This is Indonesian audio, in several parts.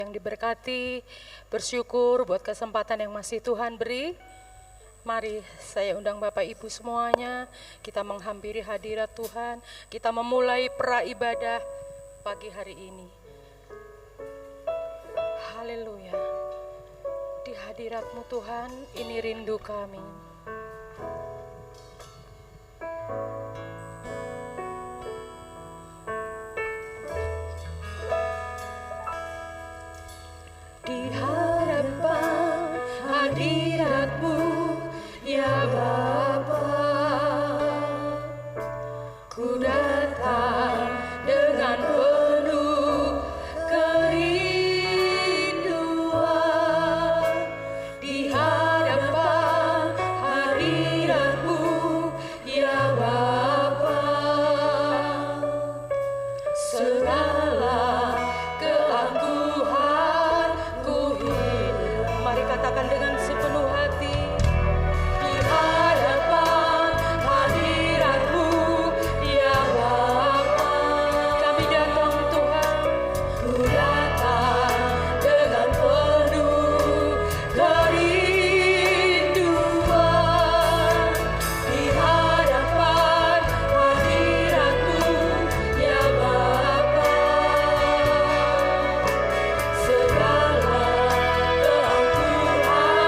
yang diberkati, bersyukur buat kesempatan yang masih Tuhan beri. Mari saya undang Bapak Ibu semuanya, kita menghampiri hadirat Tuhan, kita memulai pra-ibadah pagi hari ini. Haleluya. Di hadirat-Mu Tuhan, ini rindu kami. Di hadapan hadirat-Mu, ya Bapa, ku datang dengan penuh kerinduan. Di hadapan hadirat-Mu, ya Bapa, segala keangkuhan ku hilang. Mari katakan dengan sepenuh hati. Di hadapan hadirat-Mu, ya Bapa, kami datang Tuhan. Ku datang dengan penuh kerinduan. Di hadapan hadirat-Mu, ya Bapa, segala keangkuhan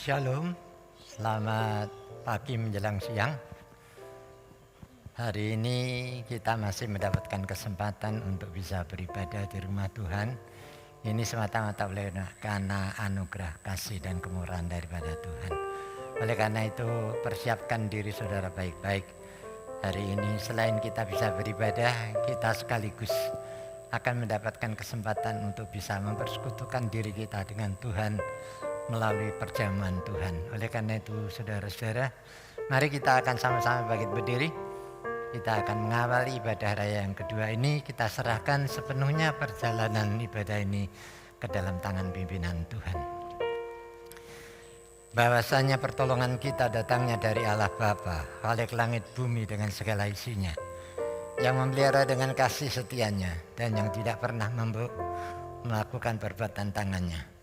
Shalom, selamat pagi menjelang siang. Hari ini kita masih mendapatkan kesempatan untuk bisa beribadah di rumah Tuhan. Ini semata-mata karena anugerah, kasih dan kemurahan daripada Tuhan. Oleh karena itu persiapkan diri saudara baik-baik. Hari ini selain kita bisa beribadah, kita sekaligus akan mendapatkan kesempatan untuk bisa mempersekutukan diri kita dengan Tuhan melalui perjamuan Tuhan. Oleh karena itu saudara-saudara, mari kita akan sama-sama bangkit berdiri. Kita akan mengawali ibadah raya yang kedua ini. Kita serahkan sepenuhnya perjalanan ibadah ini ke dalam tangan pimpinan Tuhan. Bahwasanya pertolongan kita datangnya dari Allah Bapa, Khalik langit bumi dengan segala isinya, yang memelihara dengan kasih setianya dan yang tidak pernah melakukan perbuatan tangannya.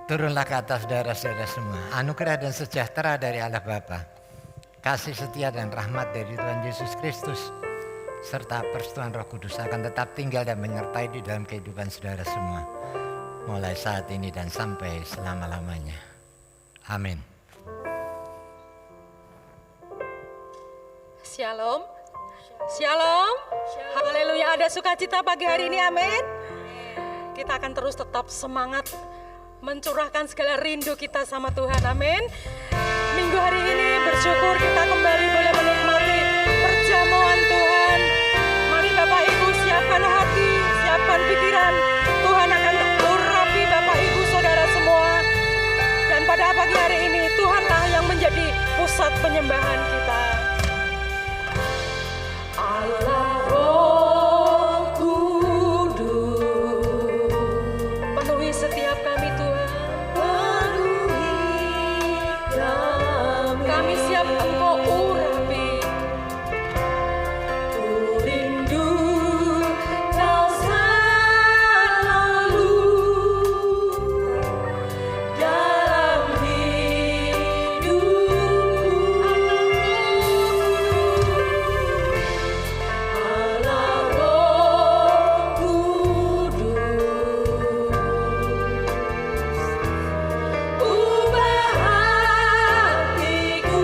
Turunlah ke atas saudara-saudara semua anugerah dan sejahtera dari Allah Bapa, kasih setia dan rahmat dari Tuhan Yesus Kristus, serta persetujuan Roh Kudus akan tetap tinggal dan menyertai di dalam kehidupan saudara semua, mulai saat ini dan sampai selama-lamanya. Amin. Shalom. Shalom. Haleluya, ada sukacita pagi hari ini, amin. Kita akan terus tetap semangat mencurahkan segala rindu kita sama Tuhan, amin. Minggu hari ini bersyukur kita kembali boleh menikmati perjamuan Tuhan. Mari Bapak Ibu siapkan hati, siapkan pikiran. Tuhan akan urapi Bapak Ibu saudara semua. Dan pada pagi hari ini Tuhanlah yang menjadi pusat penyembahan kita. Allah Roh Kudus, penuhi setiap kami Tuhan. Kami siap Engkau urapi. Ku rindu Kau selalu dalam hidupku. Allah Roh Kudus, ubah hatiku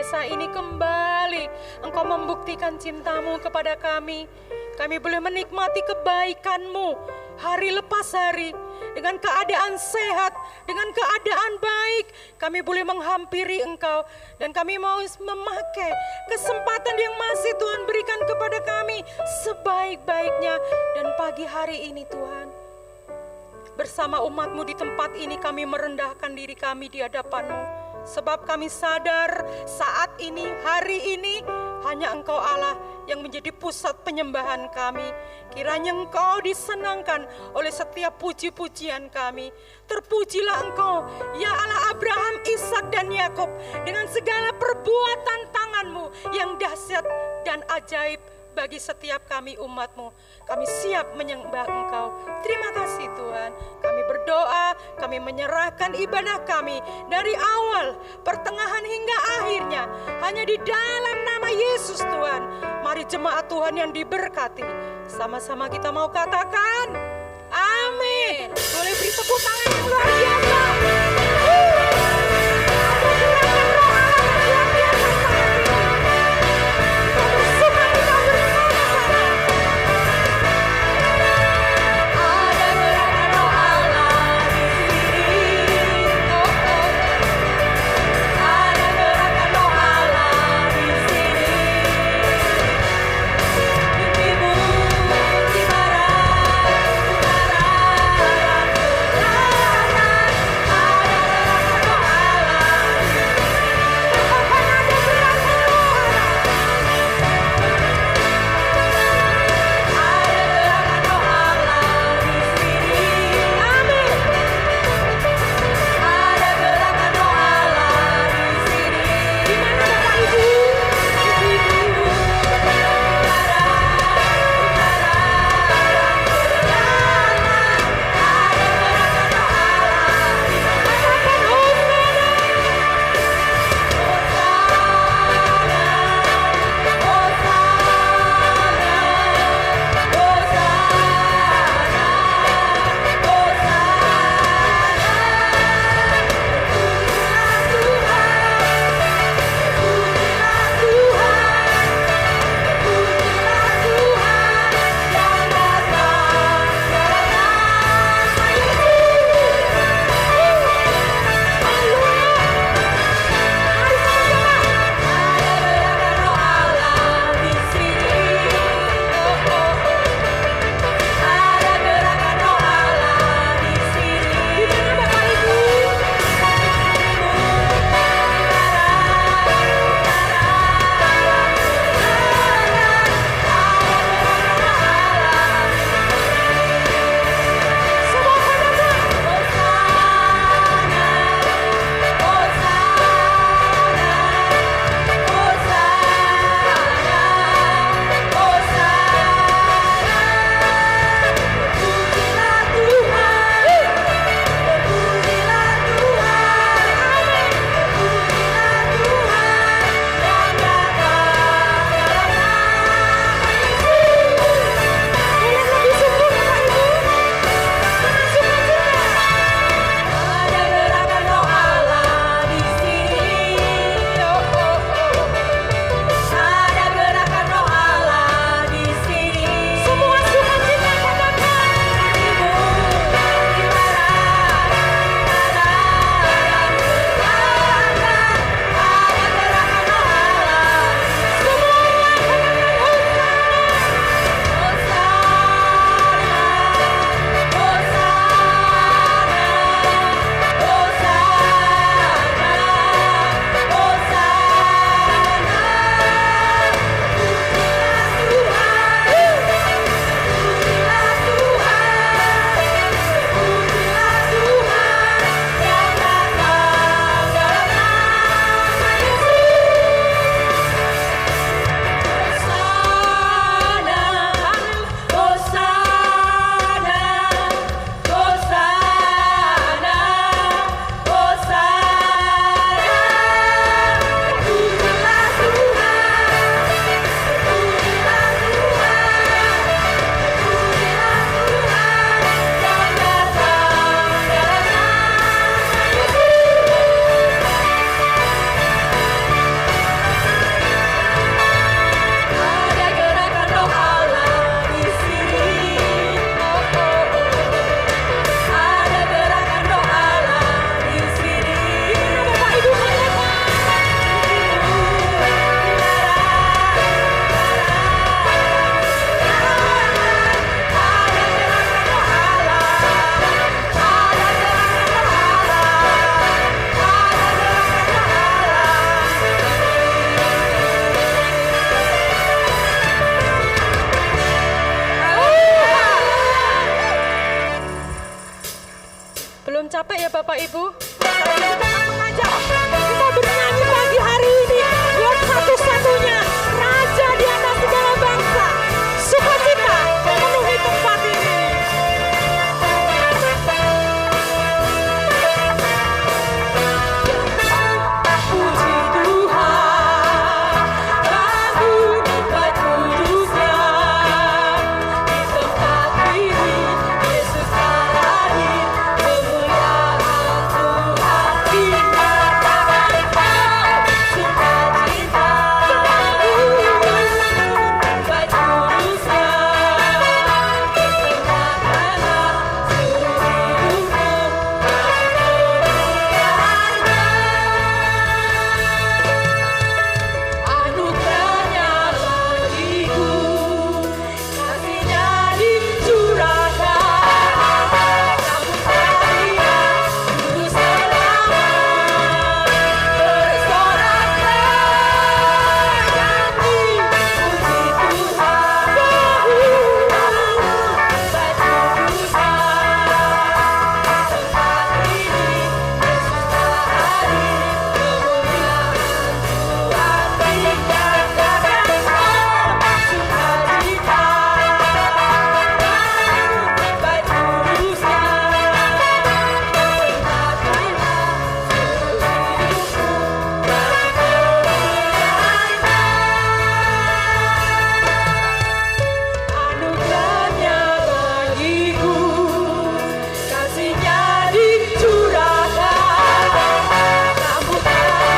desa ini kembali Engkau membuktikan cinta-Mu kepada kami. Kami boleh menikmati kebaikan-Mu hari lepas hari. Dengan keadaan sehat, dengan keadaan baik, kami boleh menghampiri Engkau. Dan kami mau memakai kesempatan yang masih Tuhan berikan kepada kami sebaik-baiknya. Dan pagi hari ini Tuhan, bersama umat-Mu di tempat ini kami merendahkan diri kami di hadapan-Mu. Sebab kami sadar saat ini, hari ini, hanya Engkau Allah yang menjadi pusat penyembahan kami. Kiranya Engkau disenangkan oleh setiap puji-pujian kami. Terpujilah Engkau, ya Allah Abraham, Ishak dan Yakub, dengan segala perbuatan tangan-Mu yang dahsyat dan ajaib bagi setiap kami umat-Mu. Kami siap menyembah Engkau. Terima kasih Tuhan. Kami berdoa, kami menyerahkan ibadah kami dari awal, pertengahan hingga akhirnya hanya di dalam nama Yesus Tuhan. Mari jemaat Tuhan yang diberkati, sama-sama kita mau katakan amin. Boleh beri tepuk tangan yang luar biasa. Ada Bapak Ibu. Kita akan mengajak kita bernyanyi pagi hari ini buat satu-satunya Raja di atas segala bangsa. Sukacita memenuhi tempat ini. Puji Tuhan, bangun bait kudusnya. Di tempat ini Yesus hadir, kemuliaan Tuhan dinyatakan. Sukacita bangun bait kudusnya. Persembahkanlah seluruh hidupmu anugerahnya bagiku, kasihnya dicurahkan. Sambut dia juru selamat, bersoraklah nyanyi puji Tuhan. Bait kudusnya tempat ini Yesus hadir, kemuliaan Tuhan dinyatakan. Sukacita bait kudusnya, anugerahnya bagiku, kasihnya dicurahkan. Sambut dia juru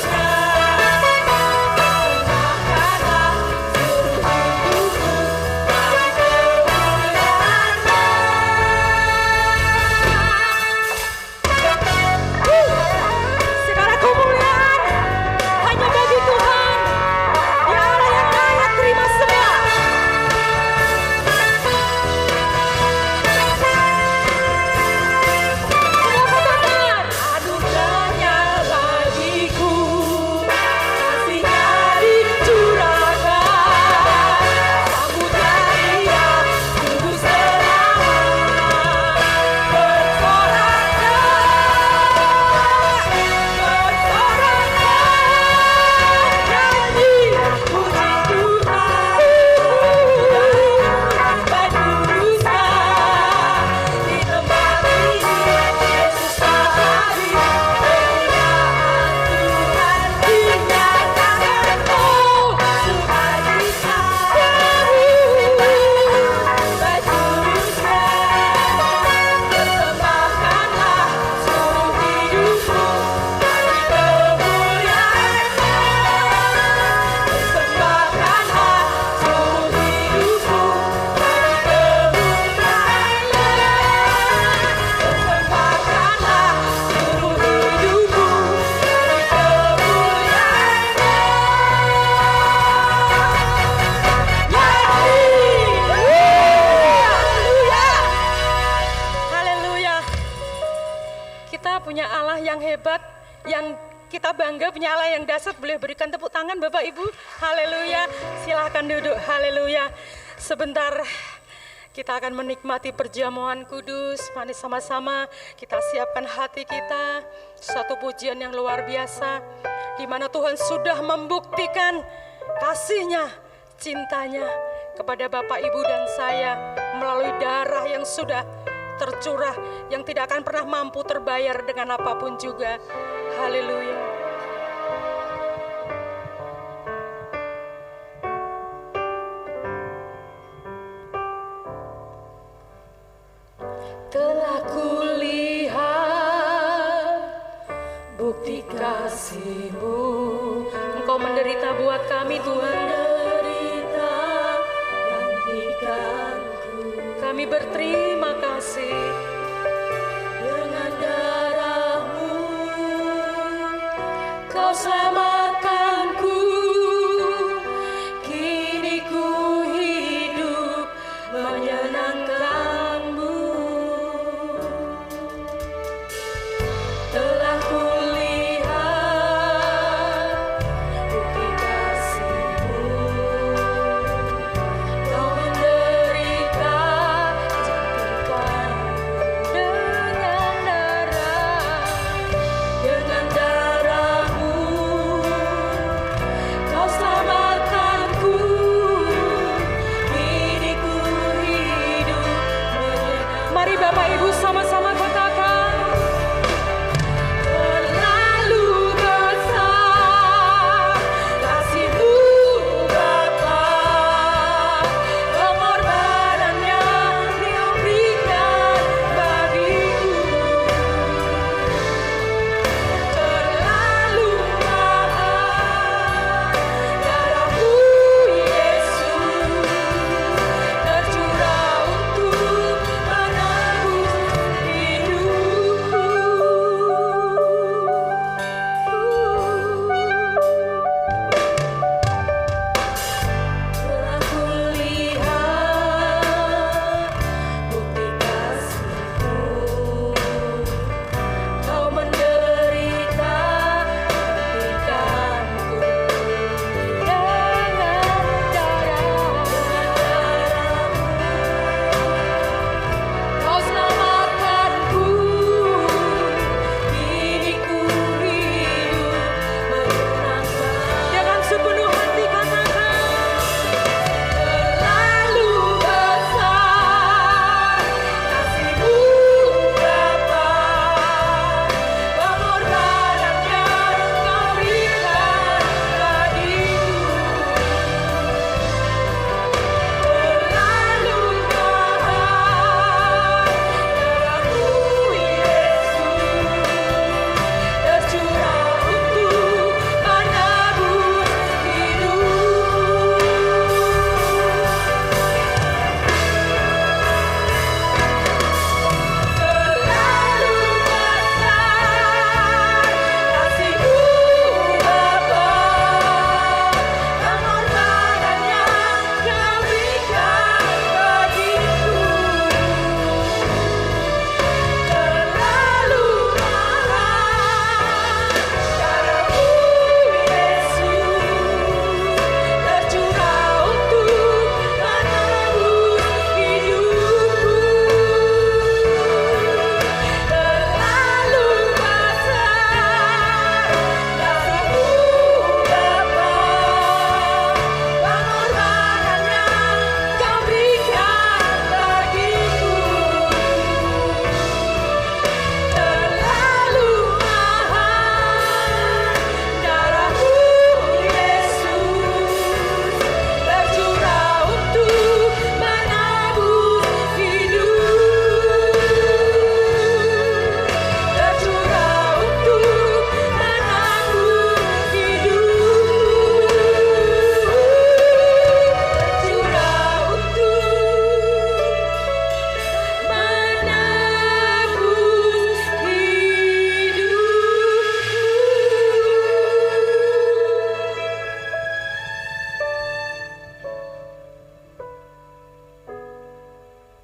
selamat, bersoraklah puji Tuhan. Bait kudusnya tempatkanlah Yesus hadir, kemuliaan Tuhan dinyatakan. Sukacita bait kudusnya, persembahkanlah seluruh hidupmu bagi segala kemuliaan hanya bagi Tuhan. Dia Allah yang layak terima semua. Anugerahnya bagiku, kasihnya dicurahkan. Sambut dia juru selamat, bersoraklah nyanyi puji Tuhan. Bait kudusnya di tempat ini Yesus hadir, kemuliaan Tuhan dinyatakan. Sukacita bait kudusnya, persembahkanlah seluruh hidupmu bagi kemuliaan. Persembahkanlah seluruh hidupmu bagi kemuliaan. Persembahkanlah seluruh hidupmu bagi kemuliaan. Haleluya. Kita punya Allah yang hebat, yang kita bangga, punya Allah yang dahsyat. Boleh berikan tepuk tangan Bapak Ibu. Haleluya. Silahkan duduk. Haleluya. Sebentar kita akan menikmati perjamuan kudus. Mari sama-sama kita siapkan hati kita. Satu pujian yang luar biasa, di mana Tuhan sudah membuktikan kasih-Nya, cintanya kepada Bapak Ibu dan saya melalui darah yang sudah tercurah, yang tidak akan pernah mampu terbayar dengan apapun juga. Haleluya. Telah kulihat bukti kasih-Mu, Engkau menderita buat kami Tuhan. Kami berterima kasih. Dengan darah-Mu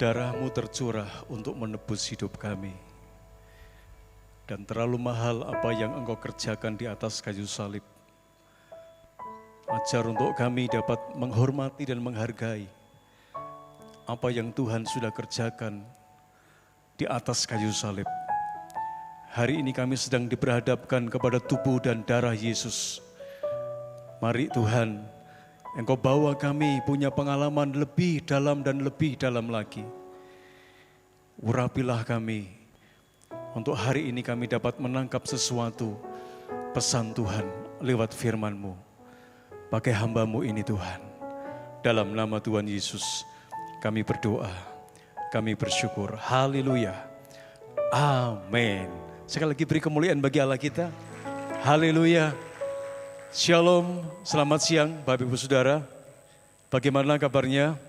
Darah-Mu tercurah untuk menebus hidup kami. Dan terlalu mahal apa yang Engkau kerjakan di atas kayu salib. Ajar untuk kami dapat menghormati dan menghargai apa yang Tuhan sudah kerjakan di atas kayu salib. Hari ini kami sedang diperhadapkan kepada tubuh dan darah Yesus. Mari Tuhan, Engkau bawa kami punya pengalaman lebih dalam dan lebih dalam lagi. Urapilah kami, untuk hari ini kami dapat menangkap sesuatu pesan Tuhan lewat firman-Mu. Pakai hamba-Mu ini Tuhan. Dalam nama Tuhan Yesus kami berdoa, kami bersyukur. Haleluya. Amin. Sekali lagi beri kemuliaan bagi Allah kita. Haleluya. Shalom, selamat siang Bapak Ibu Saudara. Bagaimana kabarnya?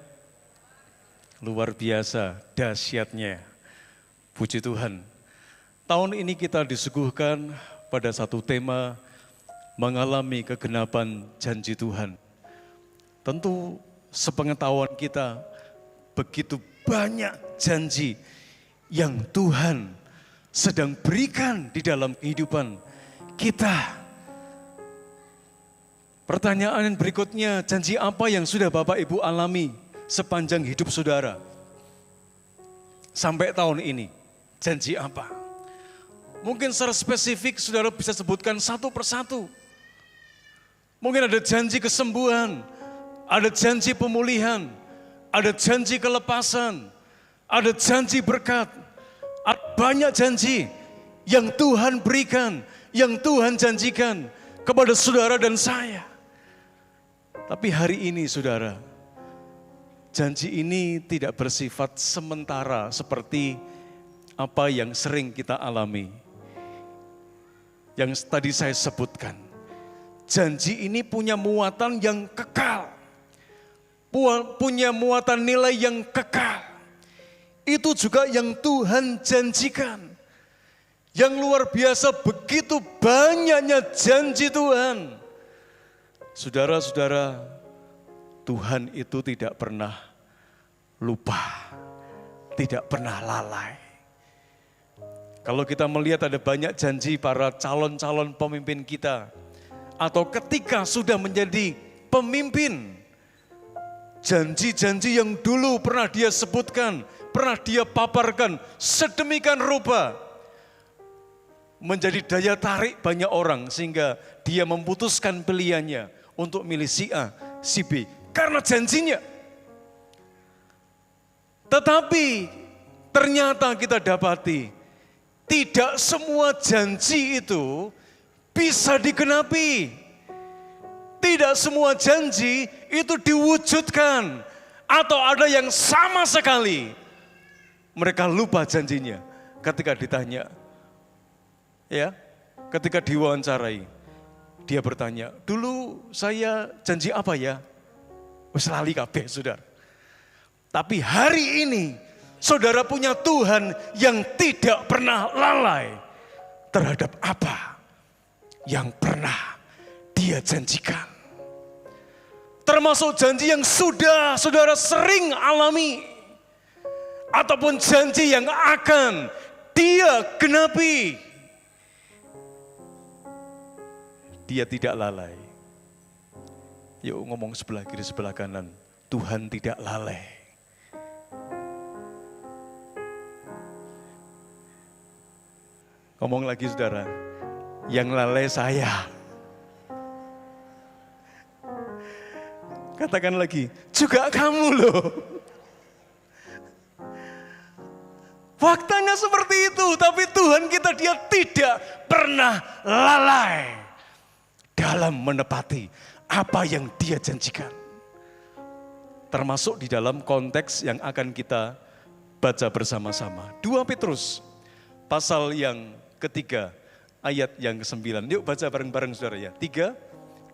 Luar biasa, dahsyatnya. Puji Tuhan. Tahun ini kita disuguhkan pada satu tema mengalami kegenapan janji Tuhan. Tentu sepengetahuan kita begitu banyak janji yang Tuhan sedang berikan di dalam kehidupan kita. Pertanyaan berikutnya, janji apa yang sudah Bapak Ibu alami sepanjang hidup saudara? Sampai tahun ini, janji apa? Mungkin secara spesifik saudara bisa sebutkan satu persatu. Mungkin ada janji kesembuhan, ada janji pemulihan, ada janji kelepasan, ada janji berkat, ada banyak janji yang Tuhan berikan, yang Tuhan janjikan kepada saudara dan saya. Tapi hari ini saudara, janji ini tidak bersifat sementara seperti apa yang sering kita alami. Yang tadi saya sebutkan, janji ini punya muatan yang kekal, punya muatan nilai yang kekal. Itu juga yang Tuhan janjikan. Yang luar biasa, begitu banyaknya janji Tuhan. Saudara-saudara, Tuhan itu tidak pernah lupa, tidak pernah lalai. Kalau kita melihat ada banyak janji para calon-calon pemimpin kita, atau ketika sudah menjadi pemimpin, janji-janji yang dulu pernah dia sebutkan, pernah dia paparkan sedemikian rupa, menjadi daya tarik banyak orang sehingga dia memutuskan pilihannya untuk milih si A, si B, karena janjinya. Tetapi ternyata kita dapati, tidak semua janji itu bisa digenapi. Tidak semua janji itu diwujudkan. Atau ada yang sama sekali mereka lupa janjinya ketika ditanya. Ya, ketika diwawancarai, dia bertanya, dulu saya janji apa ya? Wes lali kabeh, saudara. Tapi hari ini, saudara punya Tuhan yang tidak pernah lalai terhadap apa yang pernah Dia janjikan. Termasuk janji yang sudah saudara sering alami, ataupun janji yang akan Dia genapi. Dia tidak lalai. Yuk ngomong sebelah kiri sebelah kanan. Tuhan tidak lalai. Ngomong lagi saudara. Yang lalai saya. Katakan lagi. Juga kamu loh. Faktanya seperti itu. Tapi Tuhan kita dia tidak pernah lalai dalam menepati apa yang Dia janjikan. Termasuk di dalam konteks yang akan kita baca bersama-sama. 2 Petrus pasal yang ketiga ayat yang ke-9. Yuk baca bareng-bareng saudara ya. 3,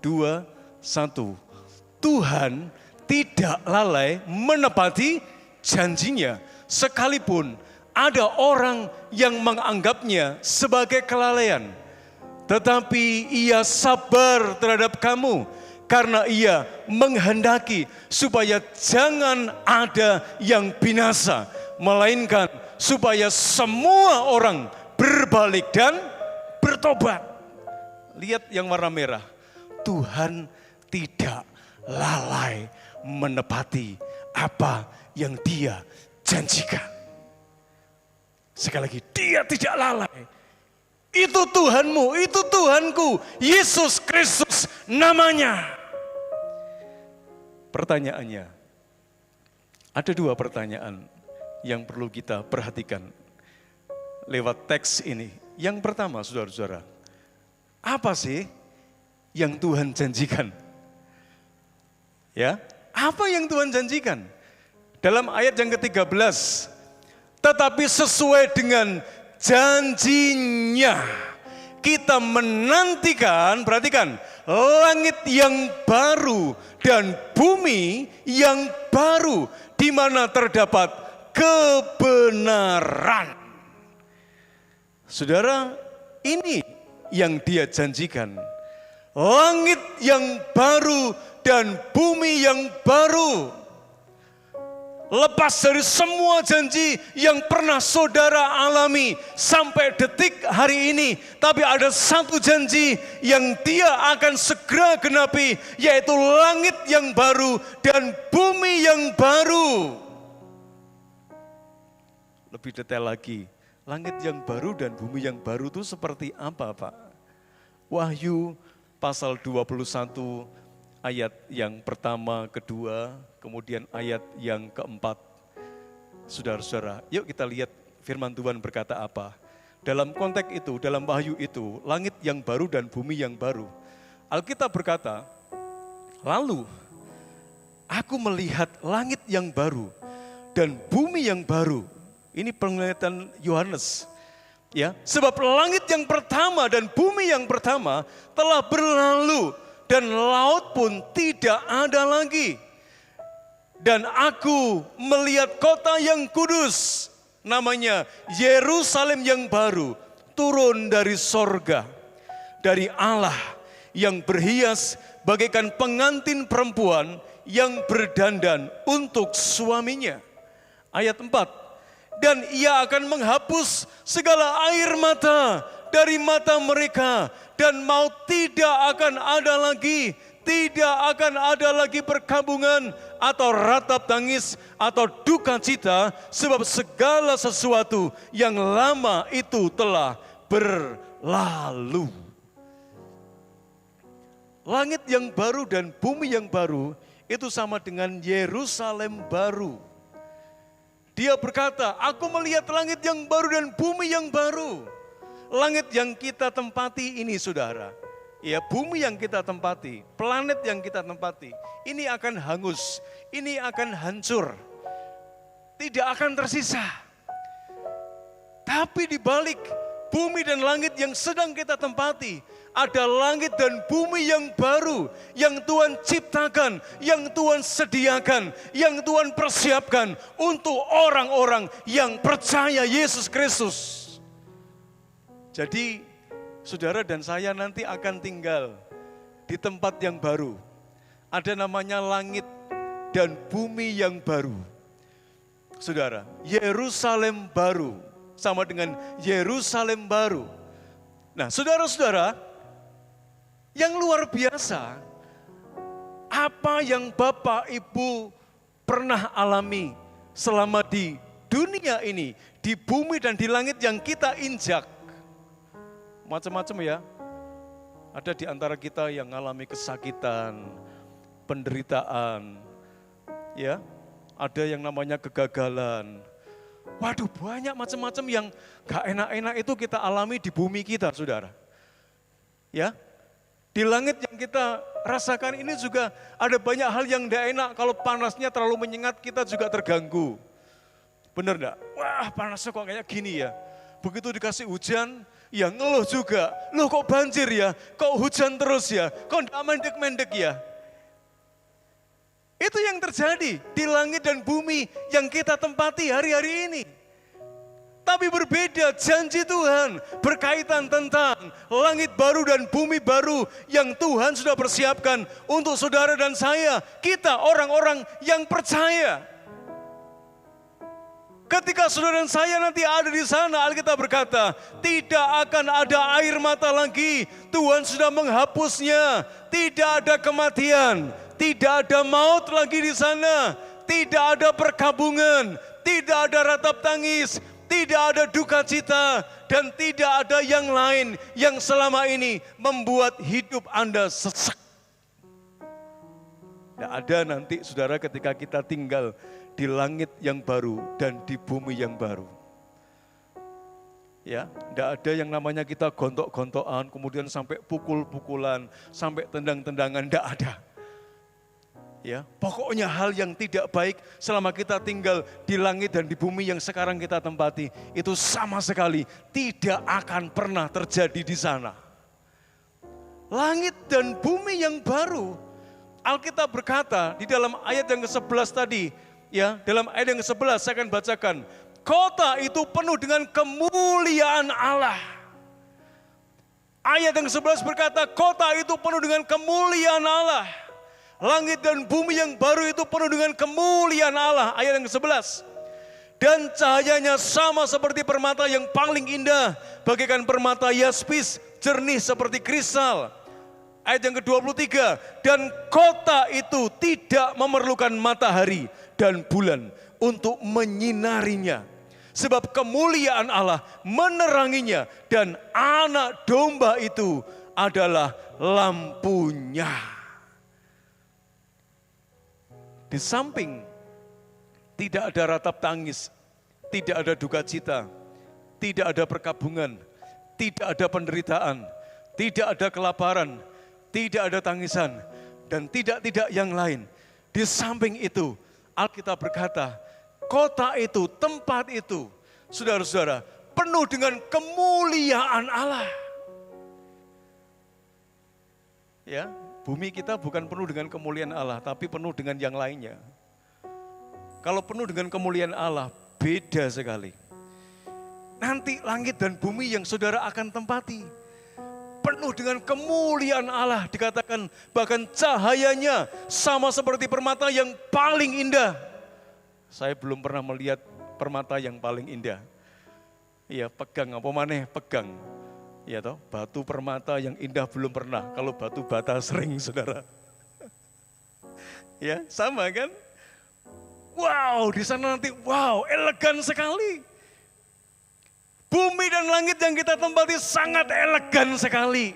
2, 1. Tuhan tidak lalai menepati janjinya sekalipun ada orang yang menganggapnya sebagai kelalaian. Tetapi Ia sabar terhadap kamu karena ia menghendaki supaya jangan ada yang binasa, melainkan supaya semua orang berbalik dan bertobat. Lihat yang warna merah. Tuhan tidak lalai menepati apa yang Dia janjikan. Sekali lagi, Dia tidak lalai. Itu Tuhanmu, itu Tuhanku, Yesus Kristus namanya. Pertanyaannya, ada 2 pertanyaan yang perlu kita perhatikan lewat teks ini. Yang pertama, saudara-saudara, apa sih yang Tuhan janjikan? Ya, apa yang Tuhan janjikan? Dalam ayat yang ke-13, tetapi sesuai dengan janjinya, kita menantikan, perhatikan, langit yang baru dan bumi yang baru, di mana terdapat kebenaran. Saudara, ini yang Dia janjikan. Langit yang baru dan bumi yang baru. Lepas dari semua janji yang pernah saudara alami sampai detik hari ini. Tapi ada satu janji yang Dia akan segera genapi, yaitu langit yang baru dan bumi yang baru. Lebih detail lagi, langit yang baru dan bumi yang baru itu seperti apa, Pak? Wahyu pasal 21 ayat yang pertama, kedua, kemudian ayat yang keempat. Saudara-saudara, yuk kita lihat firman Tuhan berkata apa. Dalam konteks itu, dalam wahyu itu, langit yang baru dan bumi yang baru. Alkitab berkata, lalu aku melihat langit yang baru dan bumi yang baru. Ini penglihatan Yohanes. Ya, sebab langit yang pertama dan bumi yang pertama telah berlalu dan laut pun tidak ada lagi. Dan aku melihat kota yang kudus, namanya Yerusalem yang baru, turun dari sorga, dari Allah, yang berhias bagaikan pengantin perempuan yang berdandan untuk suaminya. Ayat 4, dan ia akan menghapus segala air mata dari mata mereka, dan maut tidak akan ada lagi. Tidak akan ada lagi perkabungan atau ratap tangis atau duka cita, sebab segala sesuatu yang lama itu telah berlalu. Langit yang baru dan bumi yang baru itu sama dengan Yerusalem baru. Dia berkata, aku melihat langit yang baru dan bumi yang baru. Langit yang kita tempati ini, saudara, ya, bumi yang kita tempati, planet yang kita tempati, ini akan hangus, ini akan hancur, tidak akan tersisa. Tapi di balik bumi dan langit yang sedang kita tempati, ada langit dan bumi yang baru, yang Tuhan ciptakan, yang Tuhan sediakan, yang Tuhan persiapkan untuk orang-orang yang percaya Yesus Kristus. Jadi, saudara dan saya nanti akan tinggal di tempat yang baru. Ada namanya langit dan bumi yang baru. Saudara, Yerusalem baru sama dengan Yerusalem baru. Nah, saudara-saudara, yang luar biasa, apa yang Bapak Ibu pernah alami selama di dunia ini, di bumi dan di langit yang kita injak. Macam-macam ya. Ada di antara kita yang mengalami kesakitan, penderitaan, ya. Ada yang namanya kegagalan. Waduh, banyak macam-macam yang gak enak-enak itu kita alami di bumi kita, saudara. Ya, di langit yang kita rasakan ini juga ada banyak hal yang gak enak. Kalau panasnya terlalu menyengat, kita juga terganggu. Benar gak? Wah, panasnya kok kayak gini ya. Begitu dikasih hujan, ya ngeluh juga. Loh kok banjir ya? Kok hujan terus ya? Kok gak mendek-mendek ya? Itu yang terjadi di langit dan bumi yang kita tempati hari-hari ini. Tapi berbeda janji Tuhan berkaitan tentang langit baru dan bumi baru yang Tuhan sudah persiapkan untuk saudara dan saya. Kita orang-orang yang percaya. Ketika saudara dan saya nanti ada di sana, Alkitab berkata, tidak akan ada air mata lagi. Tuhan sudah menghapusnya. Tidak ada kematian, tidak ada maut lagi di sana. Tidak ada perkabungan, tidak ada ratap tangis, tidak ada duka cita, dan tidak ada yang lain yang selama ini membuat hidup Anda sesak. Tidak ada nanti saudara ketika kita tinggal di langit yang baru dan di bumi yang baru. Ya, tidak ada yang namanya kita gontok-gontokan, kemudian sampai pukul-pukulan, sampai tendang-tendangan, tidak ada. Ya, pokoknya hal yang tidak baik selama kita tinggal di langit dan di bumi yang sekarang kita tempati, itu sama sekali tidak akan pernah terjadi di sana. Langit dan bumi yang baru, Alkitab berkata di dalam ayat yang ke-11 tadi, ya, dalam ayat yang ke-11 saya akan bacakan, kota itu penuh dengan kemuliaan Allah. Ayat yang ke-11 berkata, kota itu penuh dengan kemuliaan Allah. Langit dan bumi yang baru itu penuh dengan kemuliaan Allah. Ayat yang ke-11. Dan cahayanya sama seperti permata yang paling indah, bagaikan permata yaspis, jernih seperti kristal. Ayat yang ke-23. Dan kota itu tidak memerlukan matahari dan bulan untuk menyinarinya. Sebab kemuliaan Allah meneranginya dan anak domba itu adalah lampunya. Di samping tidak ada ratap tangis, tidak ada duka cita, tidak ada perkabungan, tidak ada penderitaan, tidak ada kelaparan, tidak ada tangisan, dan tidak yang lain. Di samping itu, Alkitab berkata, kota itu, tempat itu, saudara-saudara, penuh dengan kemuliaan Allah. Ya. Bumi kita bukan penuh dengan kemuliaan Allah, tapi penuh dengan yang lainnya. Kalau penuh dengan kemuliaan Allah, beda sekali. Nanti langit dan bumi yang saudara akan tempati, penuh dengan kemuliaan Allah. Dikatakan bahkan cahayanya sama seperti permata yang paling indah. Saya belum pernah melihat permata yang paling indah. Iya, pegang apa maneh, pegang. Ya toh, batu permata yang indah belum pernah. Kalau batu bata sering, saudara. Ya, sama kan? Wow, di sana nanti wow, elegan sekali. Bumi dan langit yang kita tempati sangat elegan sekali.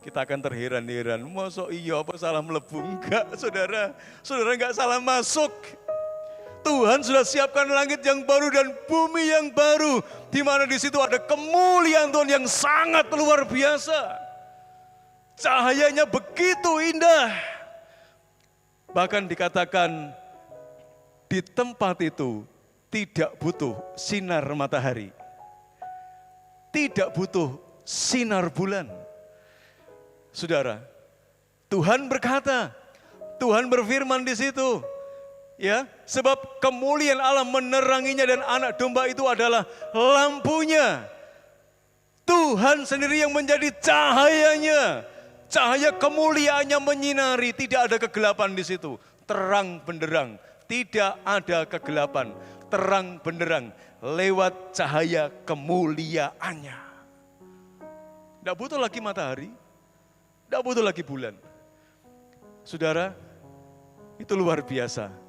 Kita akan terheran-heran. Masa iya apa salah melebu? Enggak, saudara. Saudara enggak salah masuk. Tuhan sudah siapkan langit yang baru dan bumi yang baru, di mana di situ ada kemuliaan Tuhan yang sangat luar biasa. Cahayanya begitu indah. Bahkan dikatakan di tempat itu tidak butuh sinar matahari. Tidak butuh sinar bulan. Saudara, Tuhan berkata, Tuhan berfirman di situ. Ya, sebab kemuliaan Allah meneranginya dan anak domba itu adalah lampunya. Tuhan sendiri yang menjadi cahayanya. Cahaya kemuliaannya menyinari, tidak ada kegelapan di situ. Terang benderang, tidak ada kegelapan. Terang benderang lewat cahaya kemuliaannya. Tidak butuh lagi matahari, tidak butuh lagi bulan. Saudara, itu luar biasa.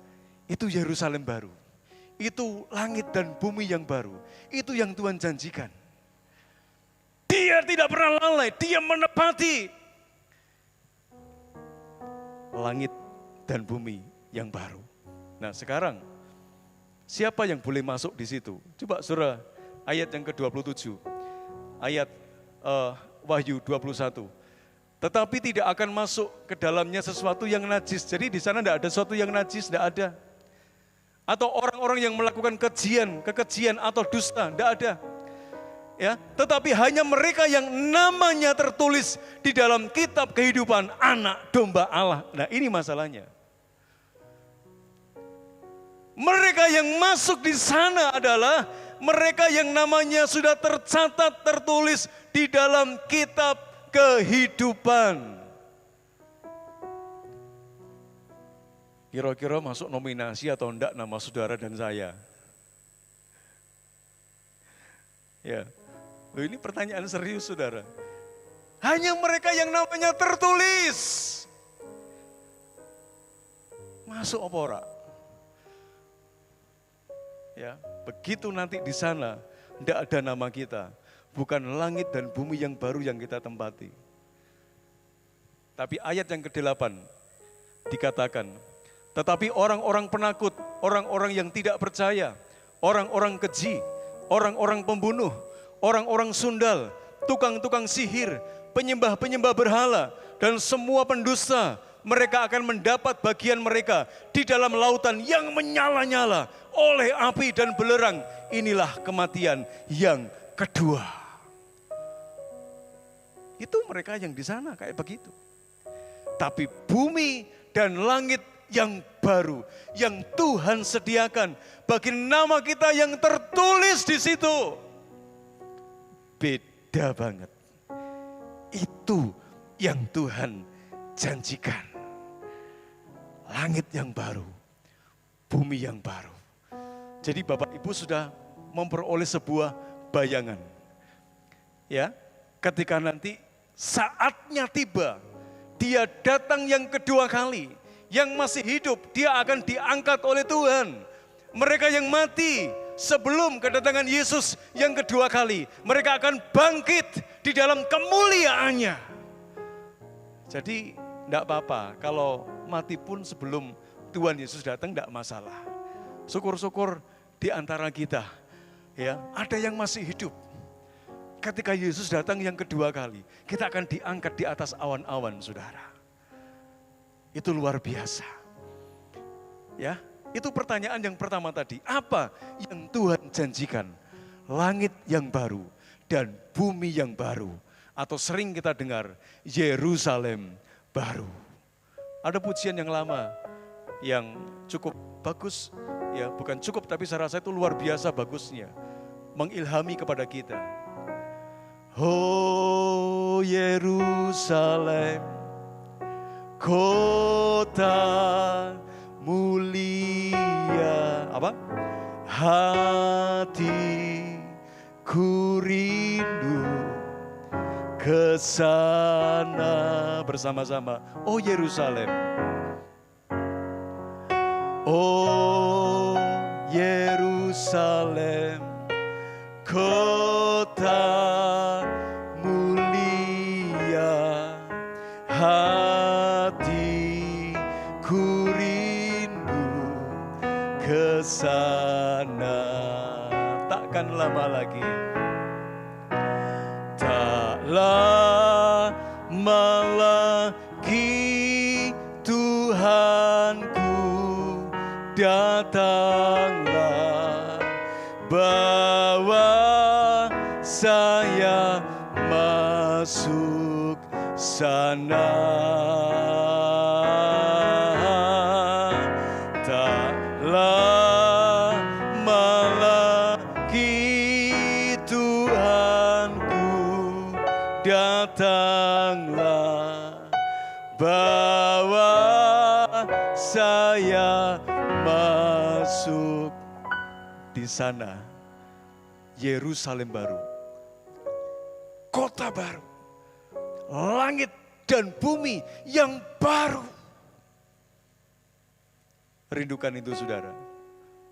Itu Yerusalem baru. Itu langit dan bumi yang baru. Itu yang Tuhan janjikan. Dia tidak pernah lalai, dia menepati langit dan bumi yang baru. Nah, sekarang siapa yang boleh masuk di situ? Coba surah ayat yang ke-27. Ayat Wahyu 21. Tetapi tidak akan masuk ke dalamnya sesuatu yang najis. Jadi di sana tidak ada sesuatu yang najis, tidak ada. Atau orang-orang yang melakukan kekejian atau dusta, tidak ada. Ya, tetapi hanya mereka yang namanya tertulis di dalam kitab kehidupan anak domba Allah. Nah, ini masalahnya. Mereka yang masuk di sana adalah mereka yang namanya sudah tercatat, tertulis di dalam kitab kehidupan. Kira-kira masuk nominasi atau enggak nama saudara dan saya? Ya, loh ini pertanyaan serius saudara. Hanya mereka yang namanya tertulis. Masuk apa ora? Ya, begitu nanti di sana tidak ada nama kita, bukan langit dan bumi yang baru yang kita tempati. Tapi ayat yang ke-8 dikatakan, tetapi orang-orang penakut, orang-orang yang tidak percaya, orang-orang keji, orang-orang pembunuh, orang-orang sundal, tukang-tukang sihir, penyembah-penyembah berhala, dan semua pendusta, mereka akan mendapat bagian mereka di dalam lautan yang menyala-nyala oleh api dan belerang. Inilah kematian yang kedua. Itu mereka yang di sana kayak begitu. Tapi bumi dan langit yang baru, yang Tuhan sediakan bagi nama kita yang tertulis di situ, beda banget. Itu yang Tuhan janjikan. Langit yang baru, bumi yang baru. Jadi Bapak Ibu sudah memperoleh sebuah bayangan. Ya, ketika nanti saatnya tiba, dia datang yang kedua kali, yang masih hidup, dia akan diangkat oleh Tuhan. Mereka yang mati sebelum kedatangan Yesus yang kedua kali, mereka akan bangkit di dalam kemuliaannya. Jadi enggak apa-apa, kalau mati pun sebelum Tuhan Yesus datang enggak masalah. Syukur-syukur di antara kita, ya, ada yang masih hidup. Ketika Yesus datang yang kedua kali, kita akan diangkat di atas awan-awan, saudara. Itu luar biasa. Ya, itu pertanyaan yang pertama tadi. Apa yang Tuhan janjikan? Langit yang baru dan bumi yang baru. Atau sering kita dengar, Yerusalem baru. Ada pujian yang lama, yang cukup bagus. Ya, bukan cukup, tapi saya rasa itu luar biasa bagusnya. Mengilhami kepada kita. Oh Yerusalem, kota mulia, apa? Hatiku rindu ke sana bersama-sama. Oh Yerusalem, oh Yerusalem, kota mulia, hatiku rindu ke sana. Takkan lama lagi, tak lama lagi Tuhanku datanglah, bawa saya masuk sana. Tak lama lagi Tuhanku datanglah, bawa saya masuk di sana. Yerusalem baru, kota baru, langit dan bumi yang baru. Rindukan itu saudara,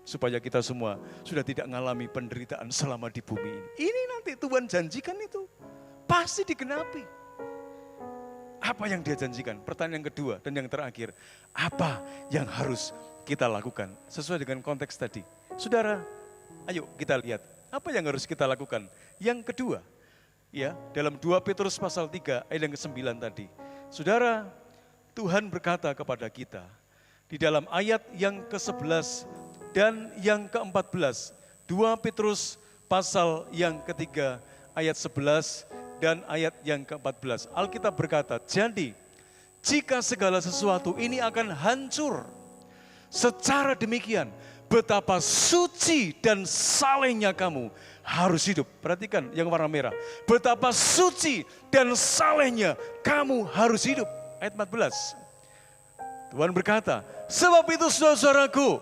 supaya kita semua sudah tidak mengalami penderitaan selama di bumi ini. Ini nanti Tuhan janjikan itu, pasti digenapi. Apa yang dia janjikan? Pertanyaan yang kedua dan yang terakhir, apa yang harus kita lakukan? Sesuai dengan konteks tadi. Saudara, ayo kita lihat, apa yang harus kita lakukan? Yang kedua, ya, dalam 2 Petrus pasal 3 ayat yang ke-9 tadi. Saudara, Tuhan berkata kepada kita, di dalam ayat yang ke-11 dan yang ke-14, 2 Petrus pasal yang ketiga ayat 11 dan ayat yang ke-14. Alkitab berkata, jadi jika segala sesuatu ini akan hancur, secara demikian betapa suci dan salehnya kamu harus hidup. Perhatikan yang warna merah. Betapa suci dan salehnya kamu harus hidup. Ayat 14. Tuhan berkata, sebab itu saudara-saudaraku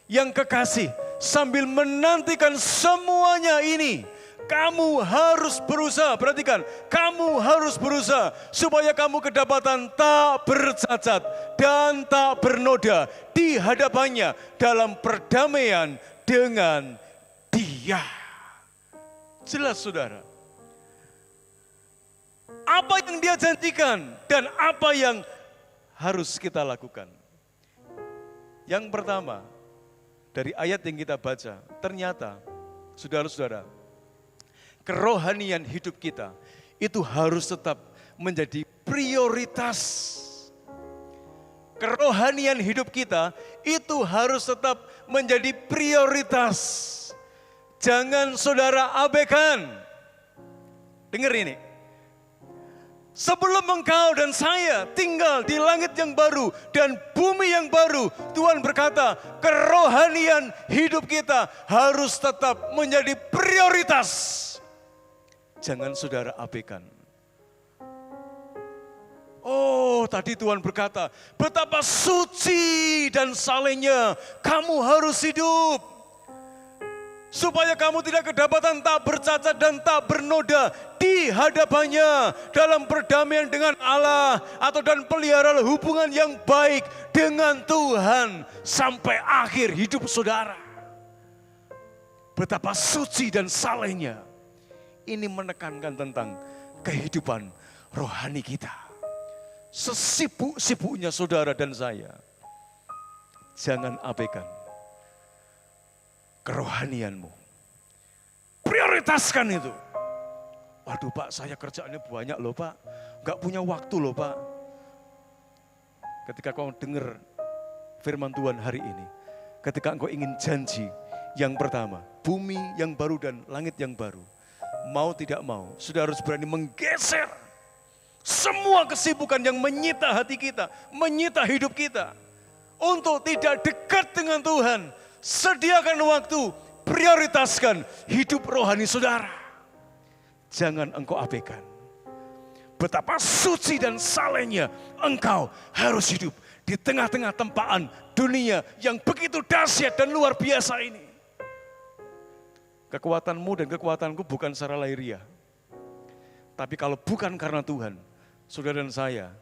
yang kekasih, sambil menantikan semuanya ini, kamu harus berusaha, perhatikan, kamu harus berusaha supaya kamu kedapatan tak bercacat dan tak bernoda di hadapannya dalam perdamaian dengan Dia. Jelas saudara, apa yang Dia janjikan dan apa yang harus kita lakukan. Yang pertama, dari ayat yang kita baca, ternyata saudara-saudara, kerohanian hidup kita itu harus tetap menjadi prioritas. Kerohanian hidup kita itu harus tetap menjadi prioritas. Jangan saudara abaikan. Dengar ini. Sebelum engkau dan saya tinggal di langit yang baru dan bumi yang baru, Tuhan berkata, kerohanian hidup kita harus tetap menjadi prioritas. Jangan saudara abaikan. Oh, tadi Tuhan berkata, betapa suci dan salehnya kamu harus hidup. Supaya kamu tidak kedapatan tak bercacat dan tak bernoda di hadapannya dalam perdamaian dengan Allah atau dan pelihara hubungan yang baik dengan Tuhan sampai akhir hidup saudara. Betapa suci dan salehnya. Ini menekankan tentang kehidupan rohani kita. Sesibuk-sibuknya saudara dan saya, jangan abaikan kerohanianmu. Prioritaskan itu. Waduh Pak, saya kerjaannya banyak loh Pak. Gak punya waktu loh Pak. Ketika kau dengar firman Tuhan hari ini, ketika engkau ingin janji yang pertama, bumi yang baru dan langit yang baru, mau tidak mau, sudah harus berani menggeser semua kesibukan yang menyita hati kita, menyita hidup kita, untuk tidak dekat dengan Tuhan. Sediakan waktu, prioritaskan hidup rohani saudara. Jangan engkau abaikan. Betapa suci dan salehnya engkau harus hidup di tengah-tengah tempaan dunia yang begitu dahsyat dan luar biasa ini. Kekuatanmu dan kekuatanku bukan secara lahiriah. Tapi kalau bukan karena Tuhan, saudara dan saya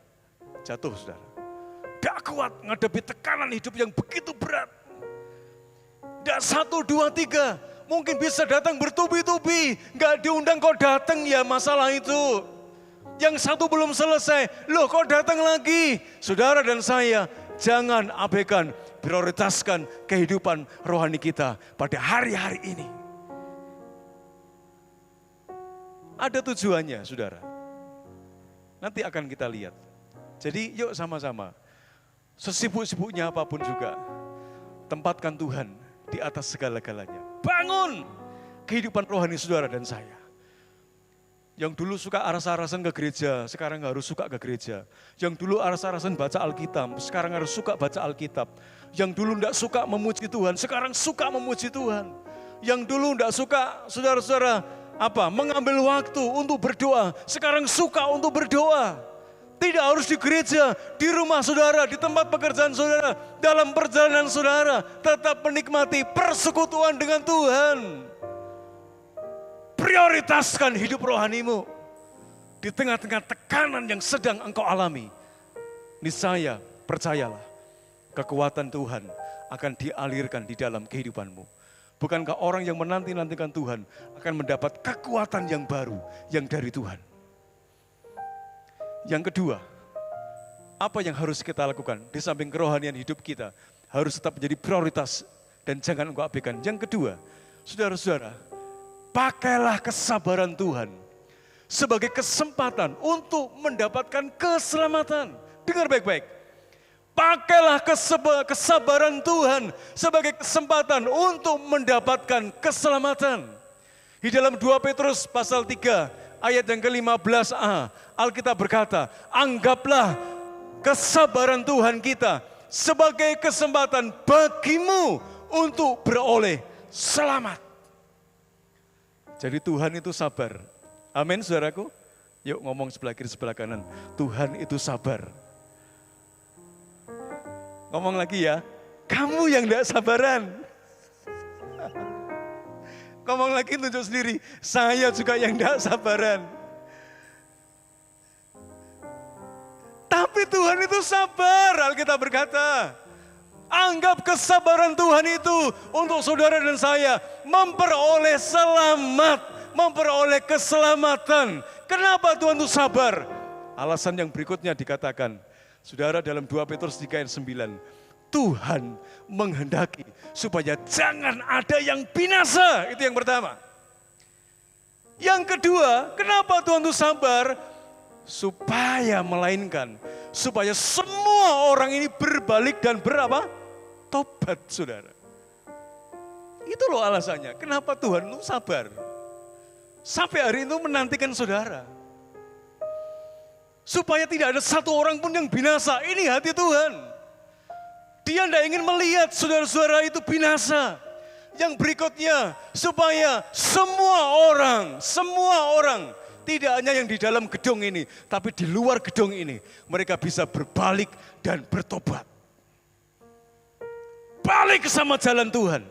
jatuh saudara. Tidak kuat menghadapi tekanan hidup yang begitu berat. Tidak 1, 2, 3, mungkin bisa datang bertubi-tubi. Gak diundang kok datang ya masalah itu. Yang satu belum selesai, loh kok datang lagi. Saudara dan saya jangan abaikan, prioritaskan kehidupan rohani kita pada hari-hari ini. Ada tujuannya saudara. Nanti akan kita lihat. Jadi yuk sama-sama, sesibuk-sibuknya apapun juga, tempatkan Tuhan di atas segala-galanya. Bangun kehidupan rohani saudara dan saya. Yang dulu suka aras-arasan ke gereja, sekarang harus suka ke gereja. Yang dulu aras-arasan baca Alkitab, sekarang harus suka baca Alkitab. Yang dulu tidak suka memuji Tuhan, sekarang suka memuji Tuhan. Yang dulu tidak suka, saudara-saudara, mengambil waktu untuk berdoa, sekarang suka untuk berdoa. Tidak harus di gereja, di rumah saudara, di tempat pekerjaan saudara, dalam perjalanan saudara, tetap menikmati persekutuan dengan Tuhan. Prioritaskan hidup rohanimu di tengah-tengah tekanan yang sedang engkau alami. Niscaya, percayalah, kekuatan Tuhan akan dialirkan di dalam kehidupanmu. Bukankah orang yang menanti-nantikan Tuhan akan mendapat kekuatan yang baru yang dari Tuhan? Yang kedua, apa yang harus kita lakukan di samping kerohanian hidup kita harus tetap menjadi prioritas dan jangan engkau abaikan. Yang kedua, saudara-saudara, pakailah kesabaran Tuhan sebagai kesempatan untuk mendapatkan keselamatan. Dengar baik-baik. Pakailah kesabaran Tuhan sebagai kesempatan untuk mendapatkan keselamatan. Di dalam 2 Petrus pasal 3 ayat yang ke-15a, Alkitab berkata, anggaplah kesabaran Tuhan kita sebagai kesempatan bagimu untuk beroleh selamat. Jadi Tuhan itu sabar. Amin saudaraku. Yuk ngomong sebelah kiri sebelah kanan. Tuhan itu sabar. Ngomong lagi ya. Kamu yang tidak sabaran. Ngomong lagi tunjuk sendiri. Saya juga yang tidak sabaran. Tapi Tuhan itu sabar. Alkitab berkata. Anggap kesabaran Tuhan itu untuk saudara dan saya memperoleh selamat, memperoleh keselamatan. Kenapa Tuhan itu sabar? Alasan yang berikutnya dikatakan, saudara dalam 2 Petrus 3 ayat 9, Tuhan menghendaki supaya jangan ada yang binasa. Itu yang pertama. Yang kedua, kenapa Tuhan itu sabar? Supaya melainkan, supaya semua orang ini berbalik dan berapa? Tobat, saudara. Itu loh alasannya. Kenapa Tuhan itu sabar? Sampai hari itu menantikan saudara. Supaya tidak ada satu orang pun yang binasa. Ini hati Tuhan. Dia tidak ingin melihat saudara-saudara itu binasa. Yang berikutnya, supaya semua orang, tidak hanya yang di dalam gedung ini, tapi di luar gedung ini, mereka bisa berbalik dan bertobat. Balik sama jalan Tuhan.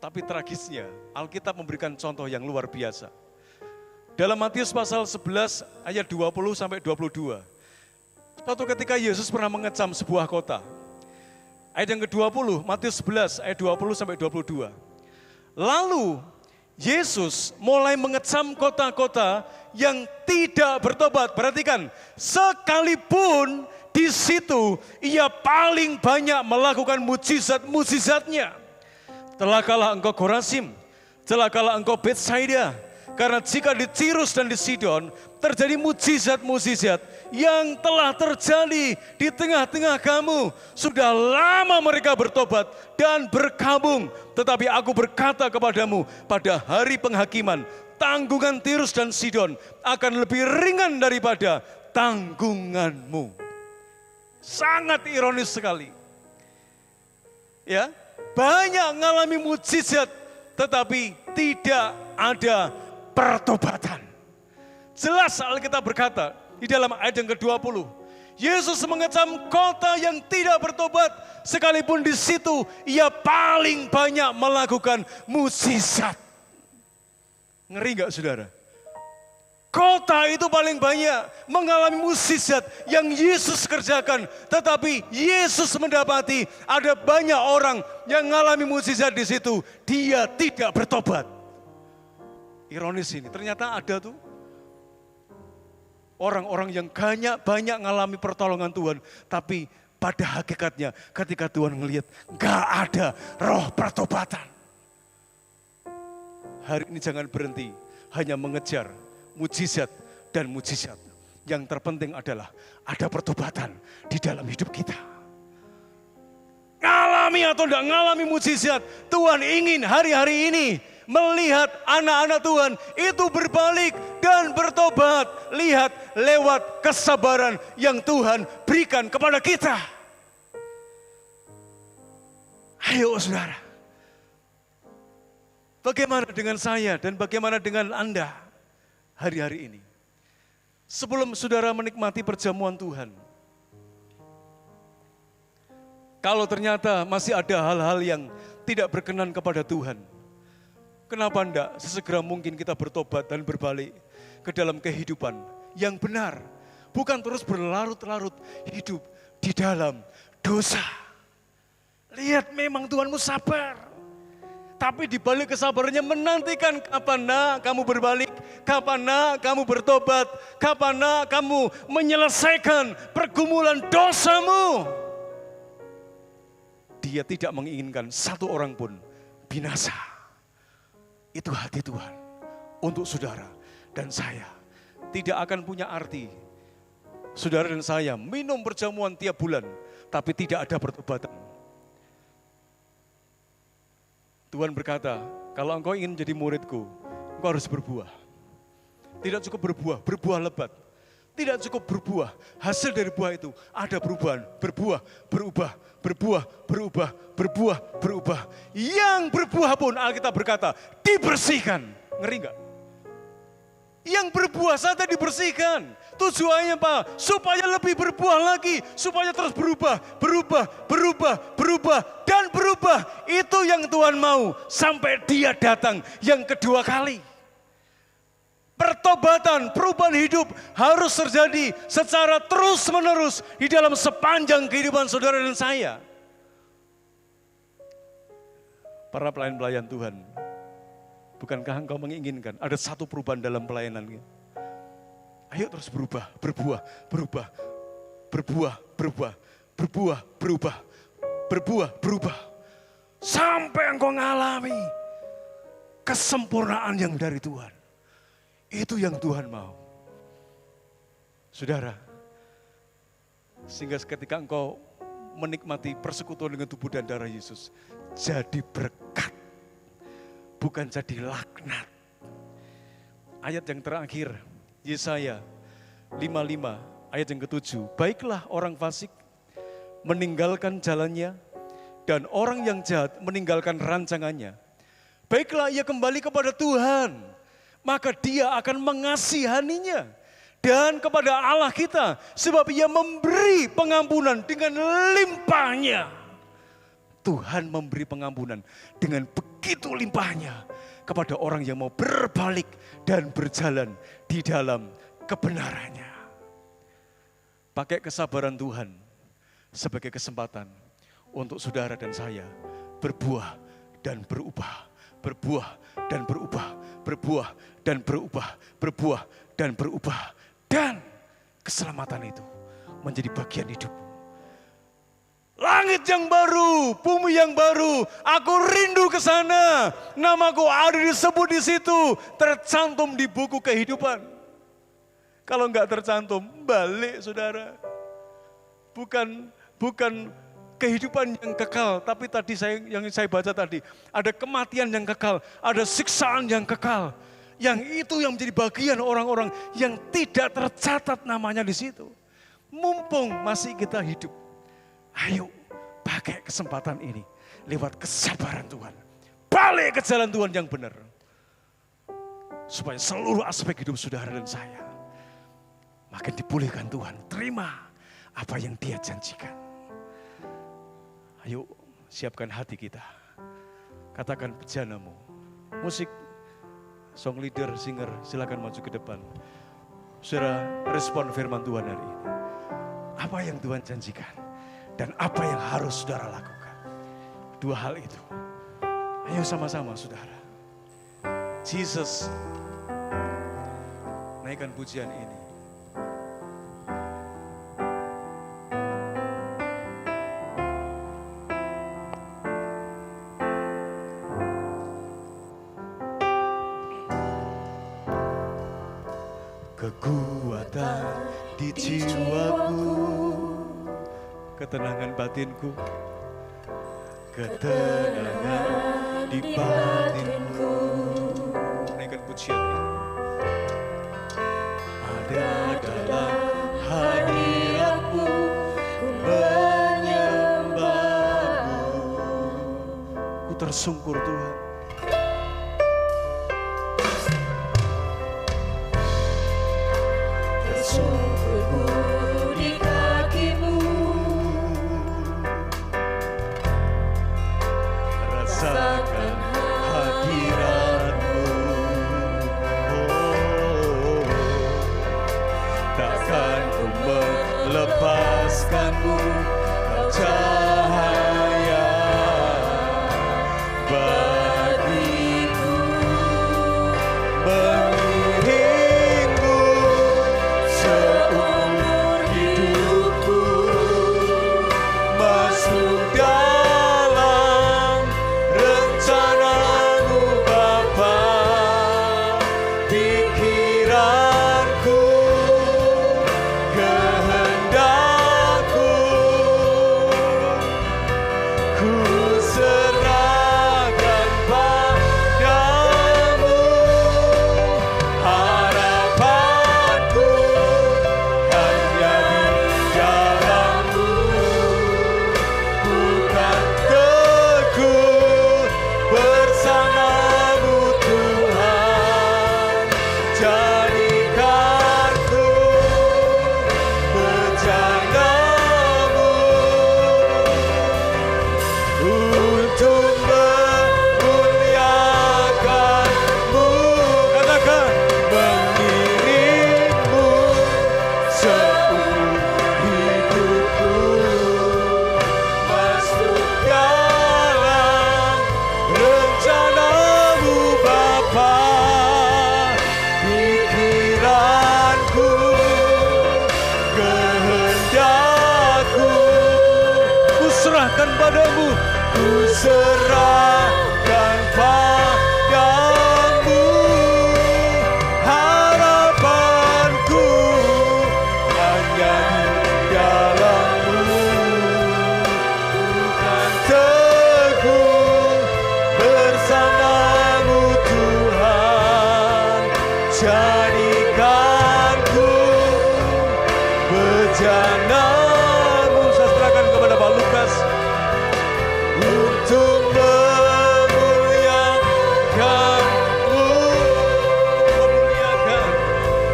Tapi tragisnya, Alkitab memberikan contoh yang luar biasa. Dalam Matius pasal 11 ayat 20 sampai 22. Suatu ketika Yesus pernah mengecam sebuah kota. Ayat yang ke-20, Matius 11 ayat 20 sampai 22. Lalu Yesus mulai mengecam kota-kota yang tidak bertobat. Perhatikan, sekalipun di situ ia paling banyak melakukan mujizat-mujizatnya. Celakalah engkau Korazim, celakalah engkau Betsaida, karena jika di Tirus dan di Sidon terjadi mujizat-mujizat yang telah terjadi di tengah-tengah kamu, sudah lama mereka bertobat dan berkabung. Tetapi aku berkata kepadamu, pada hari penghakiman, tanggungan Tirus dan Sidon akan lebih ringan daripada tanggunganmu. Sangat ironis sekali. Ya, banyak mengalami mujizat tetapi tidak ada pertobatan. Jelas Alkitab berkata di dalam ayat yang ke-20, Yesus mengecam kota yang tidak bertobat, sekalipun di situ ia paling banyak melakukan mujizat. Ngeri enggak saudara? Kota itu paling banyak mengalami mujizat yang Yesus kerjakan. Tetapi Yesus mendapati ada banyak orang yang mengalami mujizat di situ. Dia tidak bertobat. Ironis ini, ternyata ada tuh orang-orang yang banyak mengalami pertolongan Tuhan. Tapi pada hakikatnya ketika Tuhan melihat gak ada roh pertobatan. Hari ini jangan berhenti hanya mengejar mujizat dan mujizat. Yang terpenting adalah ada pertobatan di dalam hidup kita. Ngalami atau tidak ngalami mujizat, Tuhan ingin hari-hari ini melihat anak-anak Tuhan itu berbalik dan bertobat. Lihat lewat kesabaran yang Tuhan berikan kepada kita. Ayo saudara. Bagaimana dengan saya dan bagaimana dengan Anda hari-hari ini? Sebelum saudara menikmati perjamuan Tuhan, kalau ternyata masih ada hal-hal yang tidak berkenan kepada Tuhan, kenapa enggak sesegera mungkin kita bertobat dan berbalik ke dalam kehidupan yang benar, bukan terus berlarut-larut hidup di dalam dosa. Lihat, memang Tuhanmu sabar. Tapi di balik kesabarannya menantikan kapan nak kamu berbalik, kapan nak kamu bertobat, kapan nak kamu menyelesaikan pergumulan dosamu. Dia tidak menginginkan satu orang pun binasa. Itu hati Tuhan untuk saudara dan saya. Tidak akan punya arti saudara dan saya minum perjamuan tiap bulan, tapi tidak ada pertobatan. Tuhan berkata, kalau engkau ingin menjadi muridku, engkau harus berbuah. Tidak cukup berbuah, berbuah lebat. Tidak cukup berbuah, hasil dari buah itu ada perubahan, berbuah, berubah, berbuah, berubah, berbuah, berubah. Yang berbuah pun Alkitab berkata, dibersihkan. Ngeri enggak? Yang berbuah saja dibersihkan. Tujuannya apa? Supaya lebih berbuah lagi, supaya terus berubah, berubah, berubah, berubah, dan berubah. Itu yang Tuhan mau sampai Dia datang yang kedua kali. Pertobatan, perubahan hidup harus terjadi secara terus-menerus di dalam sepanjang kehidupan saudara dan saya. Para pelayan-pelayan Tuhan, bukankah engkau menginginkan ada satu perubahan dalam pelayanannya? Ayo terus berubah, berbuah, berubah, berbuah, berubah, berbuah, berubah, berbuah, berubah. Sampai engkau mengalami kesempurnaan yang dari Tuhan. Itu yang Tuhan mau. Saudara, sehingga ketika engkau menikmati persekutuan dengan tubuh dan darah Yesus, jadi berkat, bukan jadi laknat. Ayat yang terakhir, Yesaya 55 ayat yang ke-7. Baiklah orang fasik meninggalkan jalannya dan orang yang jahat meninggalkan rancangannya. Baiklah ia kembali kepada Tuhan, maka Dia akan mengasihaninya. Dan kepada Allah kita, sebab Ia memberi pengampunan dengan limpahnya. Tuhan memberi pengampunan dengan begitu limpahnya kepada orang yang mau berbalik dan berjalan di dalam kebenarannya. Pakai kesabaran Tuhan sebagai kesempatan untuk saudara dan saya berbuah dan berubah, berbuah dan berubah, berbuah dan berubah, berbuah dan berubah. Dan keselamatan itu menjadi bagian hidup. Langit yang baru, bumi yang baru, aku rindu ke sana. Namaku ada disebut di situ, tercantum di buku kehidupan. Kalau enggak tercantum, balik saudara. Bukan kehidupan yang kekal, tapi tadi yang saya baca tadi, ada kematian yang kekal, ada siksaan yang kekal. Yang itu yang menjadi bagian orang-orang yang tidak tercatat namanya di situ. Mumpung masih kita hidup, ayo pakai kesempatan ini lewat kesabaran Tuhan. Balik ke jalan Tuhan yang benar. Supaya seluruh aspek hidup saudara dan saya makin dipulihkan Tuhan. Terima apa yang Dia janjikan. Ayo siapkan hati kita. Katakan bejanamu. Musik, song leader, singer, silakan maju ke depan. Saudara respon firman Tuhan hari ini. Apa yang Tuhan janjikan dan apa yang harus saudara lakukan. Dua hal itu. Ayo sama-sama saudara. Jesus, naikkan pujian ini. Kekuatan di jiwaku, ketenangan batinku, ketenangan di batinku. Naikkan pujian ini. Ada dalam hadiratmu, ku menyembahmu. Ku tersungkur Tuhan. Sungkurku di kakimu, rasakan hadiratmu. Takkan ku melepaskanmu, kau cahaya bagiku. Seumur hidupku masuk dalam rencana kepadamu, ku serahkan padamu. Harapanku hanya di dalam-Mu. Bukan teguh bersama-Mu Tuhan, jadikanku bejana-Mu. Saya serahkan kepada Pak Lukas untuk memuliakan-Mu,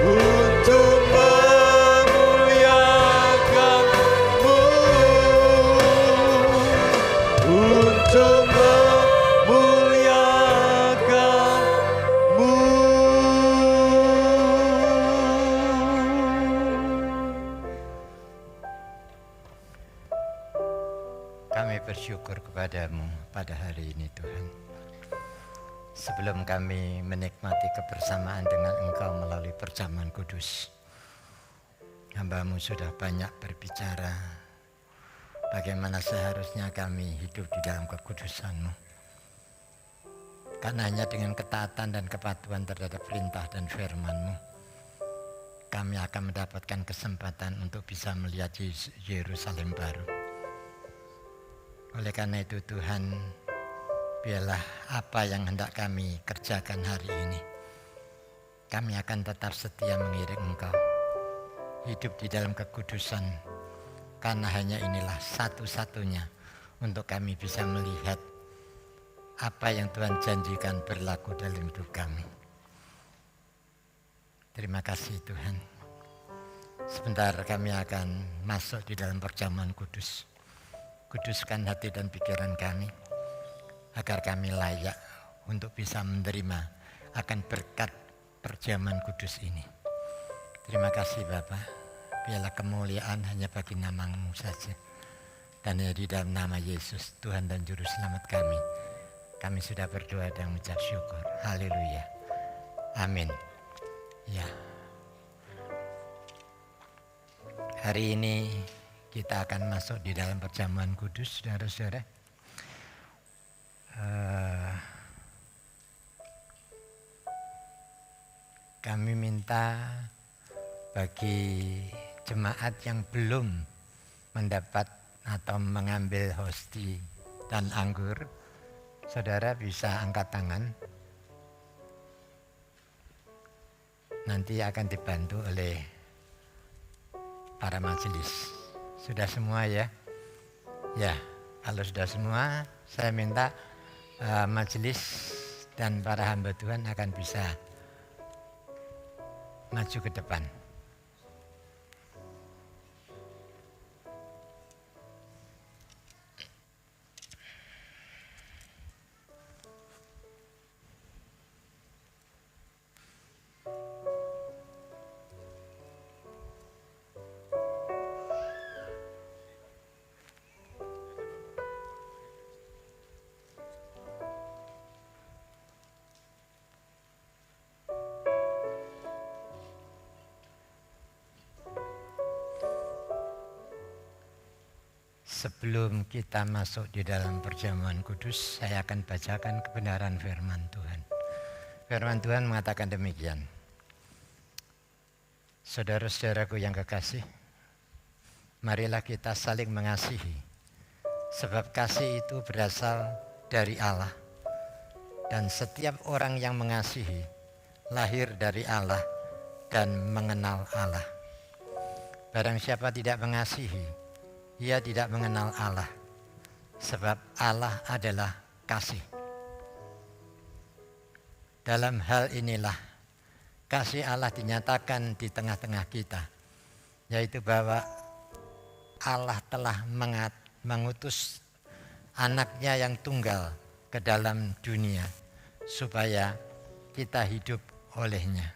untuk memuliakan-Mu, untuk memuliakan-Mu. Kami bersyukur kepadamu pada hari ini Tuhan. Sebelum kami menikmati kebersamaan dengan Engkau melalui perjamuan kudus, hamba-Mu sudah banyak berbicara bagaimana seharusnya kami hidup di dalam kekudusan-Mu. Karena hanya dengan ketaatan dan kepatuhan terhadap perintah dan firman-Mu, kami akan mendapatkan kesempatan untuk bisa melihat Yerusalem baru. Oleh karena itu Tuhan, biarlah apa yang hendak kami kerjakan hari ini, kami akan tetap setia mengiring Engkau, hidup di dalam kekudusan, karena hanya inilah satu-satunya untuk kami bisa melihat apa yang Tuhan janjikan berlaku dalam hidup kami. Terima kasih Tuhan. Sebentar kami akan masuk di dalam perjamuan kudus. Kuduskan hati dan pikiran kami, agar kami layak untuk bisa menerima akan berkat perjamuan kudus ini. Terima kasih Bapa, biarlah kemuliaan hanya bagi nama-Mu saja. Dan di dalam nama Yesus, Tuhan dan Juru Selamat kami sudah berdoa dan mengucap syukur. Haleluya. Amin. Ya. Hari ini kita akan masuk di dalam perjamuan kudus, saudara-saudara. Kami minta bagi jemaat yang belum mendapat atau mengambil hosti dan anggur, saudara bisa angkat tangan. Nanti akan dibantu oleh para majelis. Sudah semua ya? Ya, kalau sudah semua, saya minta majelis dan para hamba Tuhan akan bisa maju ke depan. Sebelum kita masuk di dalam perjamuan kudus, saya akan bacakan kebenaran firman Tuhan. Firman Tuhan mengatakan demikian. Saudara-saudaraku yang kekasih, marilah kita saling mengasihi, sebab kasih itu berasal dari Allah. Dan setiap orang yang mengasihi, lahir dari Allah dan mengenal Allah. Barang siapa tidak mengasihi, ia tidak mengenal Allah, sebab Allah adalah kasih. Dalam hal inilah kasih Allah dinyatakan di tengah-tengah kita, yaitu bahwa Allah telah mengutus anaknya yang tunggal ke dalam dunia, supaya kita hidup olehnya.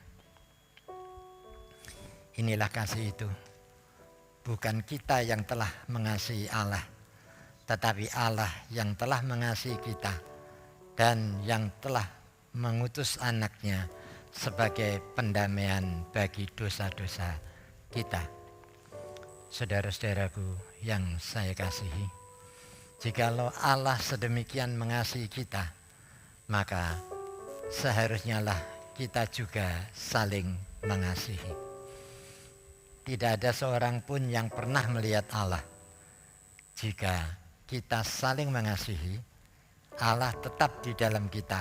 Inilah kasih itu. Bukan kita yang telah mengasihi Allah, tetapi Allah yang telah mengasihi kita dan yang telah mengutus anaknya sebagai pendamaian bagi dosa-dosa kita. Saudara-saudaraku yang saya kasihi, Jikalau Allah sedemikian mengasihi kita, maka seharusnya lah kita juga saling mengasihi. Tidak ada seorang pun yang pernah melihat Allah. Jika kita saling mengasihi, Allah tetap di dalam kita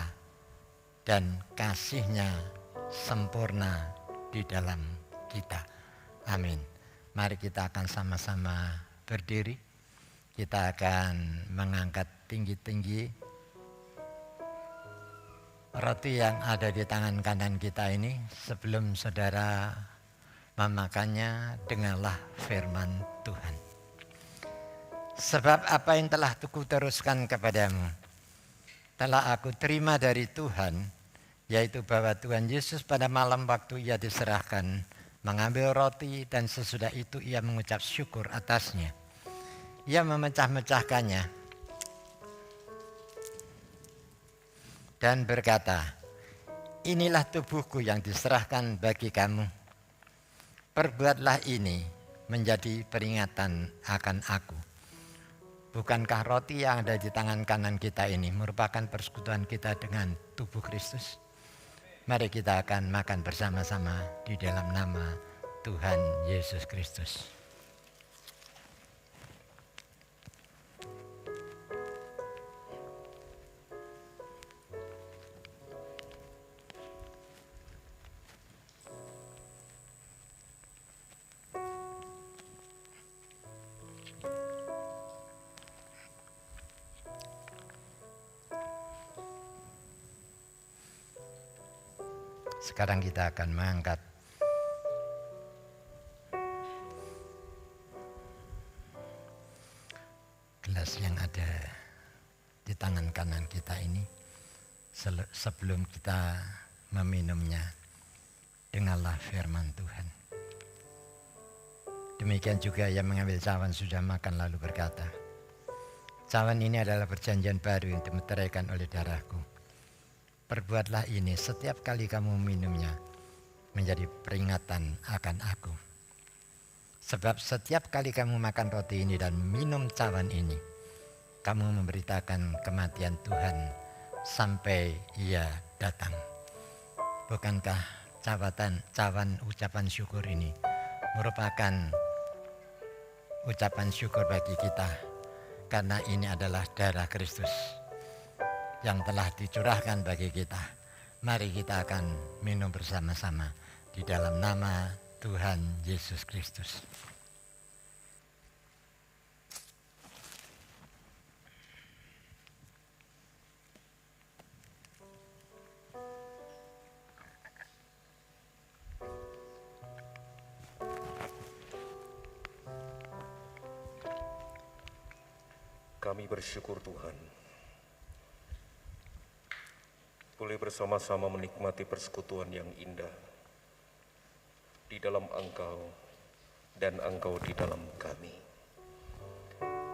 dan kasih-Nya sempurna di dalam kita. Amin. Mari kita akan sama-sama berdiri. Kita akan mengangkat tinggi-tinggi roti yang ada di tangan kanan kita ini. Sebelum saudara memakannya, dengarlah firman Tuhan. Sebab apa yang telah Tuku teruskan kepadamu, telah aku terima dari Tuhan, yaitu bahwa Tuhan Yesus pada malam waktu ia diserahkan, mengambil roti dan sesudah itu ia mengucap syukur atasnya. Ia memecah-mecahkannya dan berkata, inilah tubuhku yang diserahkan bagi kamu. Perbuatlah ini menjadi peringatan akan aku. Bukankah roti yang ada di tangan kanan kita ini merupakan persekutuan kita dengan tubuh Kristus? Mari kita akan makan bersama-sama di dalam nama Tuhan Yesus Kristus. Sekarang kita akan mengangkat gelas yang ada di tangan kanan kita ini. Sebelum kita meminumnya, dengarlah firman Tuhan. Demikian juga yang mengambil cawan sudah makan lalu berkata, cawan ini adalah perjanjian baru yang dimeteraikan oleh darahku. Perbuatlah ini setiap kali kamu minumnya menjadi peringatan akan aku. Sebab setiap kali kamu makan roti ini dan minum cawan ini, kamu memberitakan kematian Tuhan sampai ia datang. Bukankah cawan ucapan syukur ini merupakan ucapan syukur bagi kita, karena ini adalah darah Kristus yang telah dicurahkan bagi kita. Mari kita akan minum bersama-sama di dalam nama Tuhan Yesus Kristus. Kami bersyukur Tuhan, boleh bersama-sama menikmati persekutuan yang indah di dalam Engkau dan Engkau di dalam kami.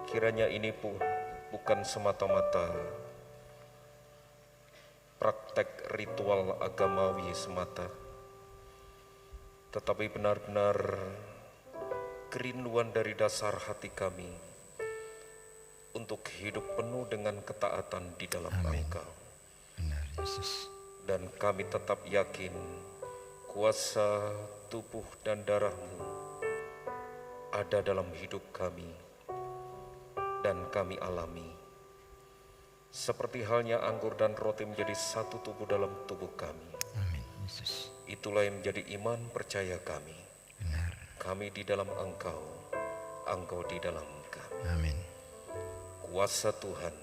Kiranya ini bukan semata-mata praktek ritual agamawi semata, tetapi benar-benar kerinduan dari dasar hati kami untuk hidup penuh dengan ketaatan di dalam Engkau. Benar, Yesus. Dan kami tetap yakin kuasa tubuh dan darah-Mu ada dalam hidup kami dan kami alami. Seperti halnya anggur dan roti menjadi satu tubuh dalam tubuh kami. Amin, Yesus. Itulah yang menjadi iman percaya kami. Benar. Kami di dalam Engkau, Engkau di dalam kami. Amin. Kuasa Tuhan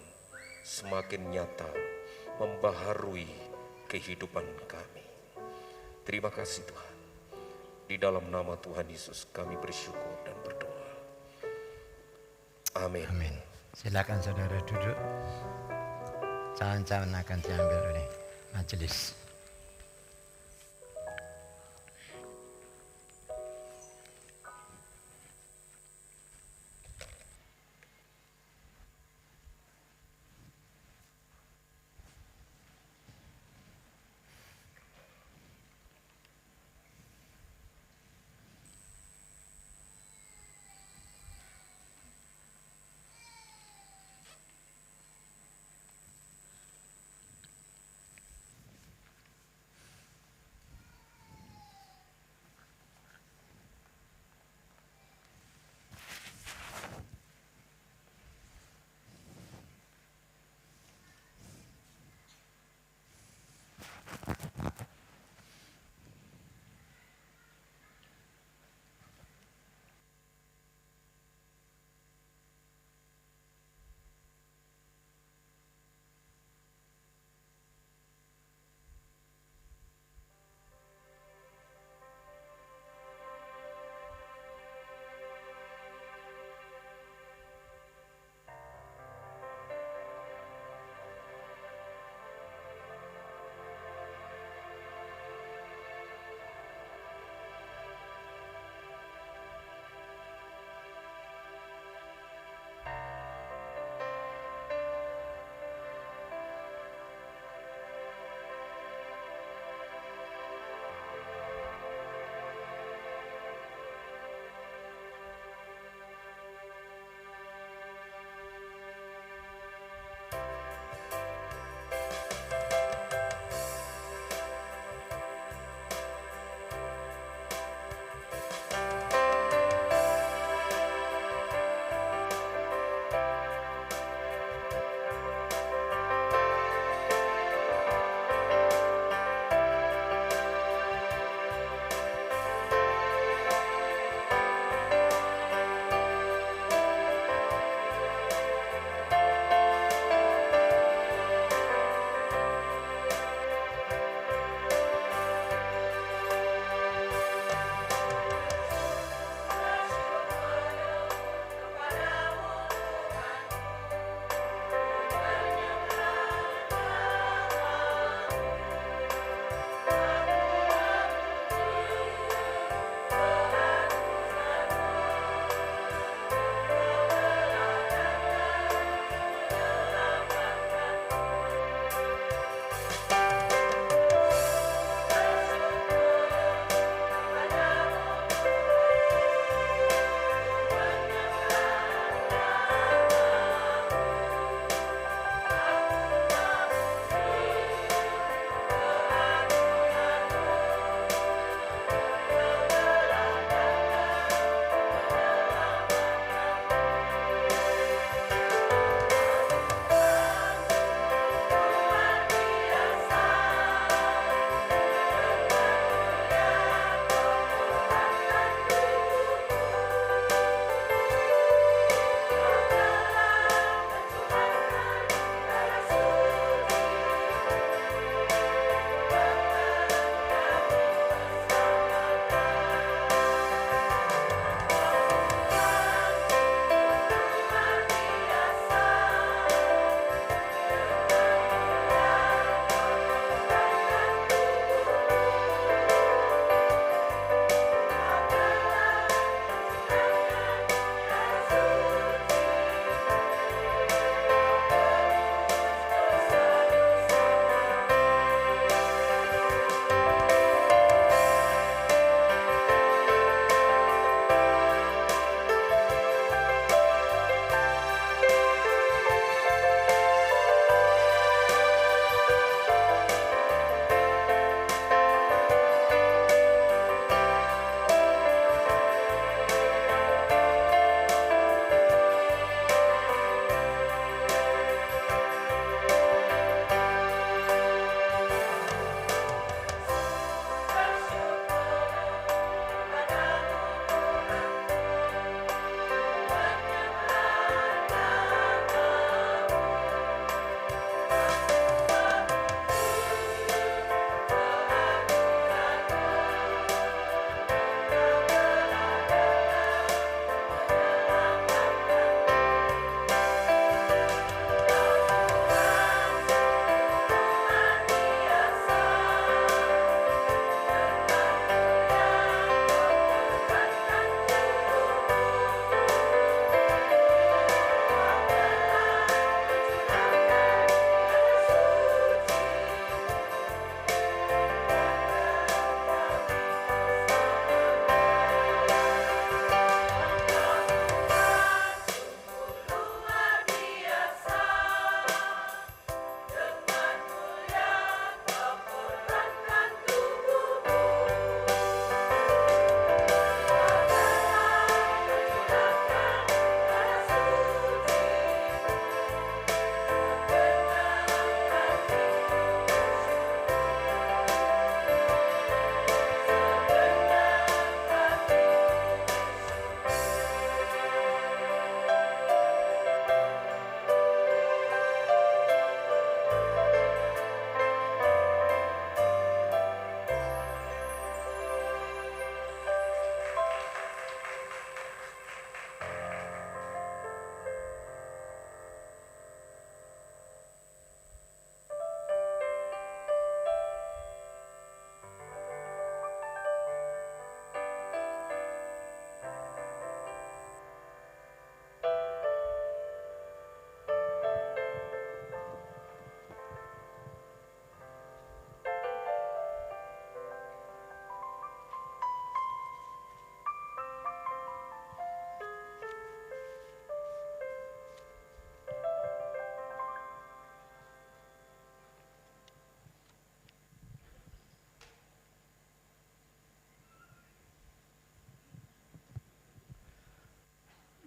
semakin nyata membaharui kehidupan kami. Terima kasih Tuhan. Di dalam nama Tuhan Yesus kami bersyukur dan berdoa. Amin. Amin. Silakan saudara duduk. Cawan-cawan akan diambil oleh majelis.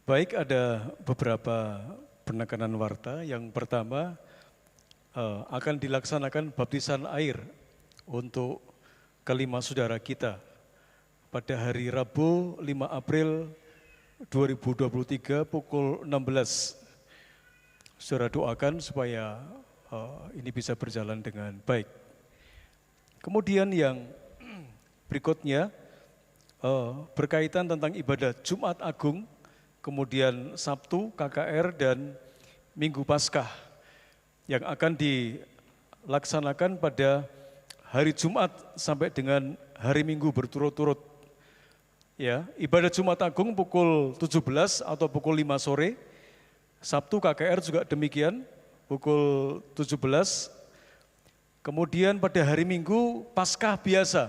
Baik, ada beberapa penekanan warta. Yang pertama, akan dilaksanakan baptisan air untuk kelima saudara kita pada hari Rabu 5 April 2023 pukul 16. Saudara doakan supaya ini bisa berjalan dengan baik. Kemudian yang berikutnya berkaitan tentang ibadah Jumat Agung, kemudian Sabtu KKR dan Minggu Paskah yang akan dilaksanakan pada hari Jumat sampai dengan hari Minggu berturut-turut. Ya, ibadah Jumat Agung pukul 17 atau pukul 5 sore. Sabtu KKR juga demikian pukul 17. Kemudian pada hari Minggu Paskah biasa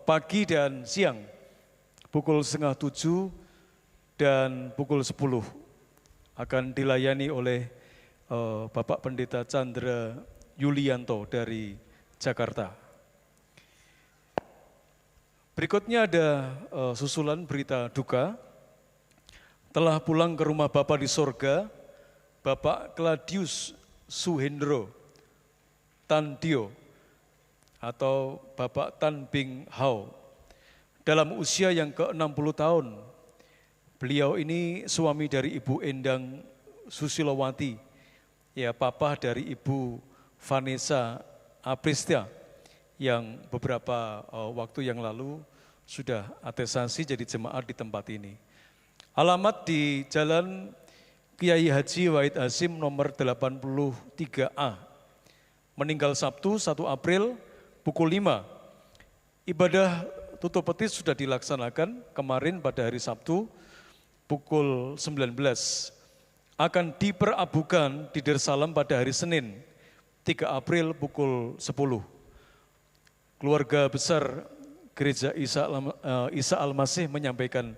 pagi dan siang pukul 6:30 dan pukul 10 akan dilayani oleh Bapak Pendeta Chandra Yulianto dari Jakarta. Berikutnya ada susulan berita duka. Telah pulang ke rumah Bapa di sorga, Bapak Claudius Suhendro Tandio atau Bapak Tan Bing Hao dalam usia yang ke-60 tahun. Beliau ini suami dari Ibu Endang Susilowati, ya papa dari Ibu Vanessa Apristia yang beberapa waktu yang lalu sudah atestasi jadi jemaat di tempat ini. Alamat di Jalan Kiai Haji Wahid Hasim nomor 83A. Meninggal Sabtu 1 April pukul 5. Ibadah tutup peti sudah dilaksanakan kemarin pada hari Sabtu pukul 19. Akan diperabukan di Darussalam pada hari Senin 3 April pukul 10. Keluarga besar Gereja Isa Al-Masih menyampaikan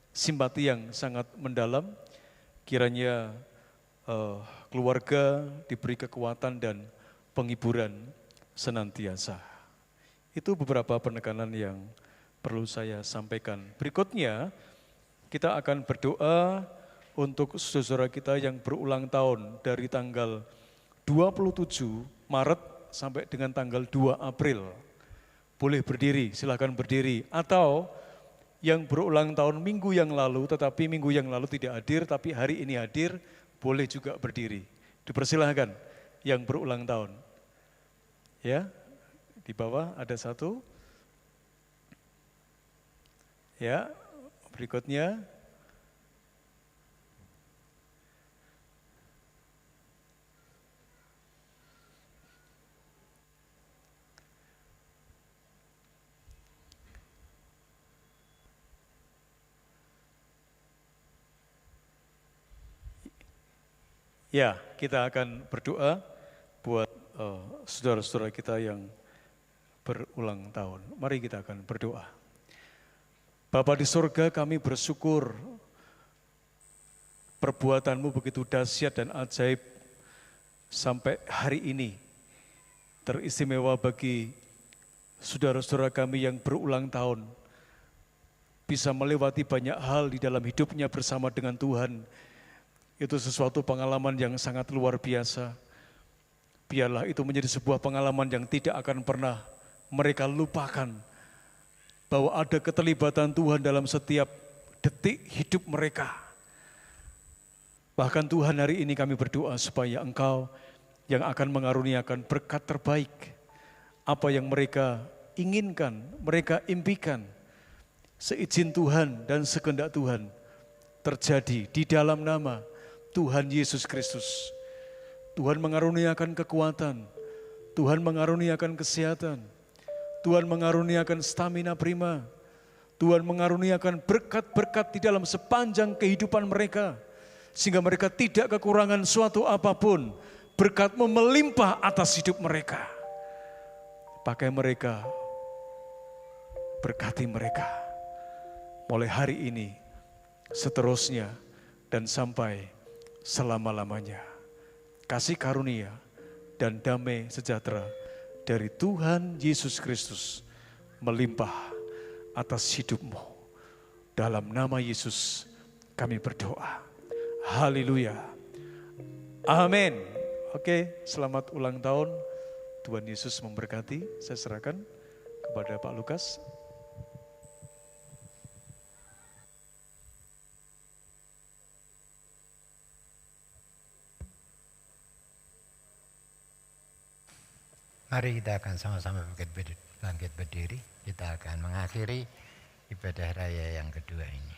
simpati yang sangat mendalam. Kiranya keluarga diberi kekuatan dan penghiburan senantiasa. Itu beberapa penekanan yang perlu saya sampaikan. Berikutnya kita akan berdoa untuk saudara kita yang berulang tahun dari tanggal 27 Maret sampai dengan tanggal 2 April. Boleh berdiri, silakan berdiri. Atau yang berulang tahun minggu yang lalu, tetapi minggu yang lalu tidak hadir, tapi hari ini hadir, boleh juga berdiri. Dipersilahkan yang berulang tahun. Ya, di bawah ada satu. Ya, berikutnya. Ya, kita akan berdoa buat saudara-saudara kita yang berulang tahun. Mari kita akan berdoa. Bapa di surga, kami bersyukur perbuatan-Mu begitu dahsyat dan ajaib sampai hari ini. Teristimewa bagi saudara-saudara kami yang berulang tahun. Bisa melewati banyak hal di dalam hidupnya bersama dengan Tuhan. Itu sesuatu pengalaman yang sangat luar biasa. Biarlah itu menjadi sebuah pengalaman yang tidak akan pernah mereka lupakan. Bahwa ada keterlibatan Tuhan dalam setiap detik hidup mereka. Bahkan Tuhan, hari ini kami berdoa supaya Engkau yang akan mengaruniakan berkat terbaik. Apa yang mereka inginkan, mereka impikan. Seizin Tuhan dan sekehendak Tuhan terjadi di dalam nama Tuhan Yesus Kristus. Tuhan mengaruniakan kekuatan, Tuhan mengaruniakan kesehatan, Tuhan mengaruniakan stamina prima, Tuhan mengaruniakan berkat-berkat di dalam sepanjang kehidupan mereka, sehingga mereka tidak kekurangan suatu apapun. Berkat-Mu melimpah atas hidup mereka. Pakai mereka, berkati mereka, mulai hari ini, seterusnya, dan sampai selama-lamanya. Kasih karunia dan damai sejahtera dari Tuhan Yesus Kristus melimpah atas hidup-Mu. Dalam nama Yesus kami berdoa. Haleluya. Amin. Oke, selamat ulang tahun. Tuhan Yesus memberkati. Saya serahkan kepada Pak Lukas. Mari kita akan sama-sama bangkit berdiri. Kita akan mengakhiri ibadah raya yang kedua ini.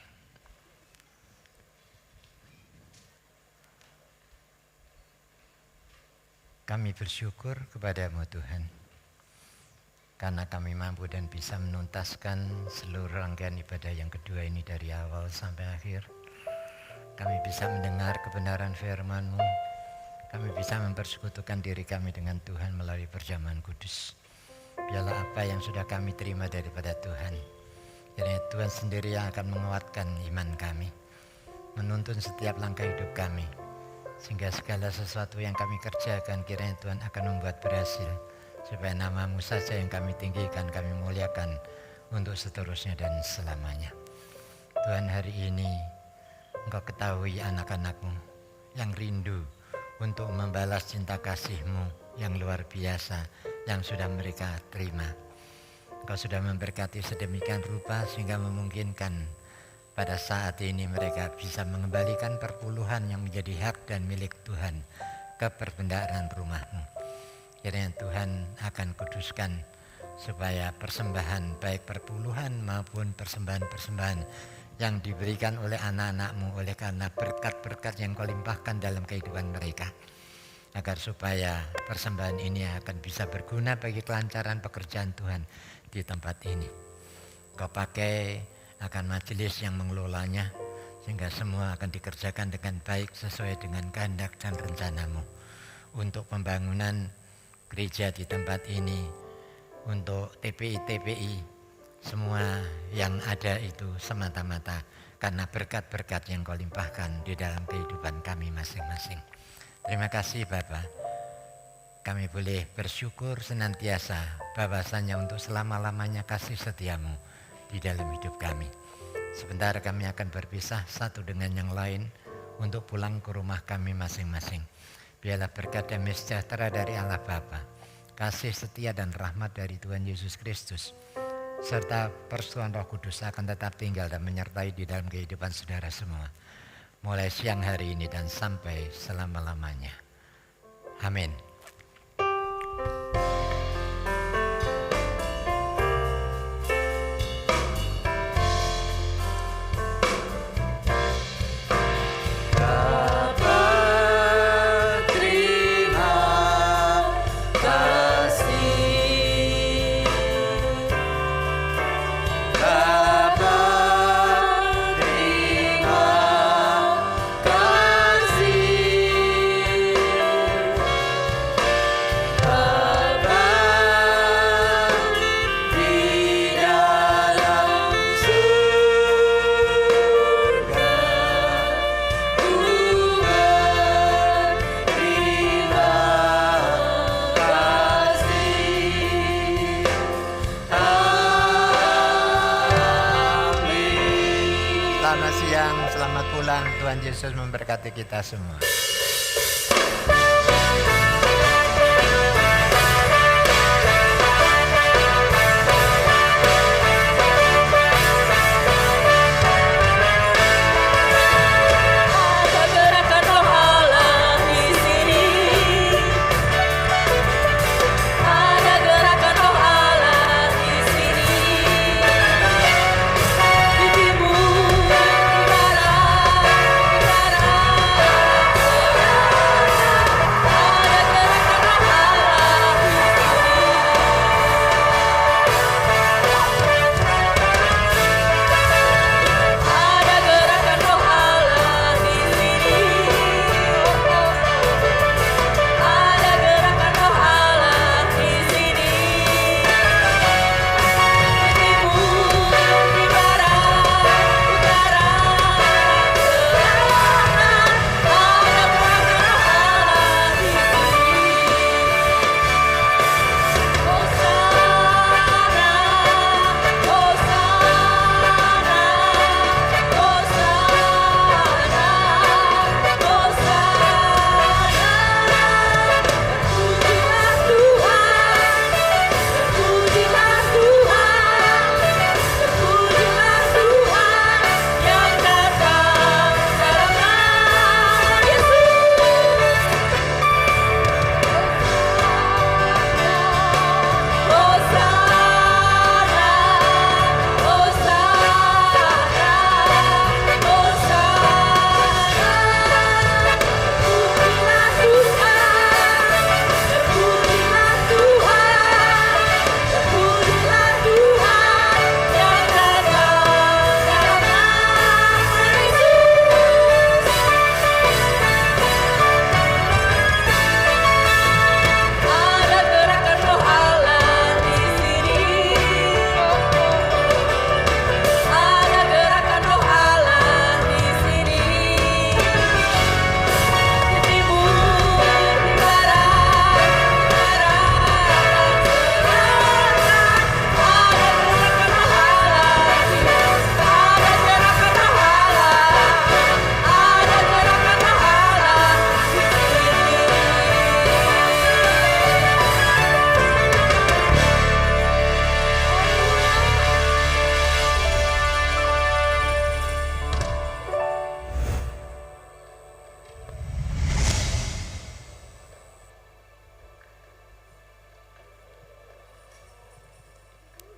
Kami bersyukur kepadamu Tuhan, karena kami mampu dan bisa menuntaskan seluruh rangkaian ibadah yang kedua ini dari awal sampai akhir. Kami bisa mendengar kebenaran firman-Mu. Kami bisa mempersekutukan diri kami dengan Tuhan melalui perjamuan kudus. Biarlah apa yang sudah kami terima daripada Tuhan, kiranya Tuhan sendiri yang akan menguatkan iman kami, menuntun setiap langkah hidup kami, sehingga segala sesuatu yang kami kerjakan kiranya Tuhan akan membuat berhasil, supaya nama-Mu saja yang kami tinggikan, kami muliakan untuk seterusnya dan selamanya. Tuhan, hari ini Engkau ketahui anak-anak-Mu yang rindu untuk membalas cinta kasih-Mu yang luar biasa yang sudah mereka terima. Engkau sudah memberkati sedemikian rupa sehingga memungkinkan pada saat ini mereka bisa mengembalikan perpuluhan yang menjadi hak dan milik Tuhan ke perbendaharaan rumah-Mu. Kiranya Tuhan akan kuduskan supaya persembahan baik perpuluhan maupun persembahan-persembahan yang diberikan oleh anak-anak-Mu oleh karena berkat-berkat yang Kau limpahkan dalam kehidupan mereka, agar supaya persembahan ini akan bisa berguna bagi kelancaran pekerjaan Tuhan di tempat ini. Kau pakai akan majelis yang mengelolanya, sehingga semua akan dikerjakan dengan baik sesuai dengan kehendak dan rencana-Mu untuk pembangunan gereja di tempat ini, untuk TPI-TPI. Semua yang ada itu semata-mata karena berkat-berkat yang Kau limpahkan di dalam kehidupan kami masing-masing. Terima kasih Bapa. Kami boleh bersyukur senantiasa bahwasanya untuk selama-lamanya kasih setia-Mu di dalam hidup kami. Sebentar kami akan berpisah satu dengan yang lain untuk pulang ke rumah kami masing-masing. Biarlah berkat dan sejahtera dari Allah Bapa, kasih setia dan rahmat dari Tuhan Yesus Kristus, serta persetujuan Roh Kudus akan tetap tinggal dan menyertai di dalam kehidupan saudara semua, mulai siang hari ini dan sampai selama-lamanya. Amin. Selamat siang, selamat pulang. Tuhan Yesus memberkati kita semua.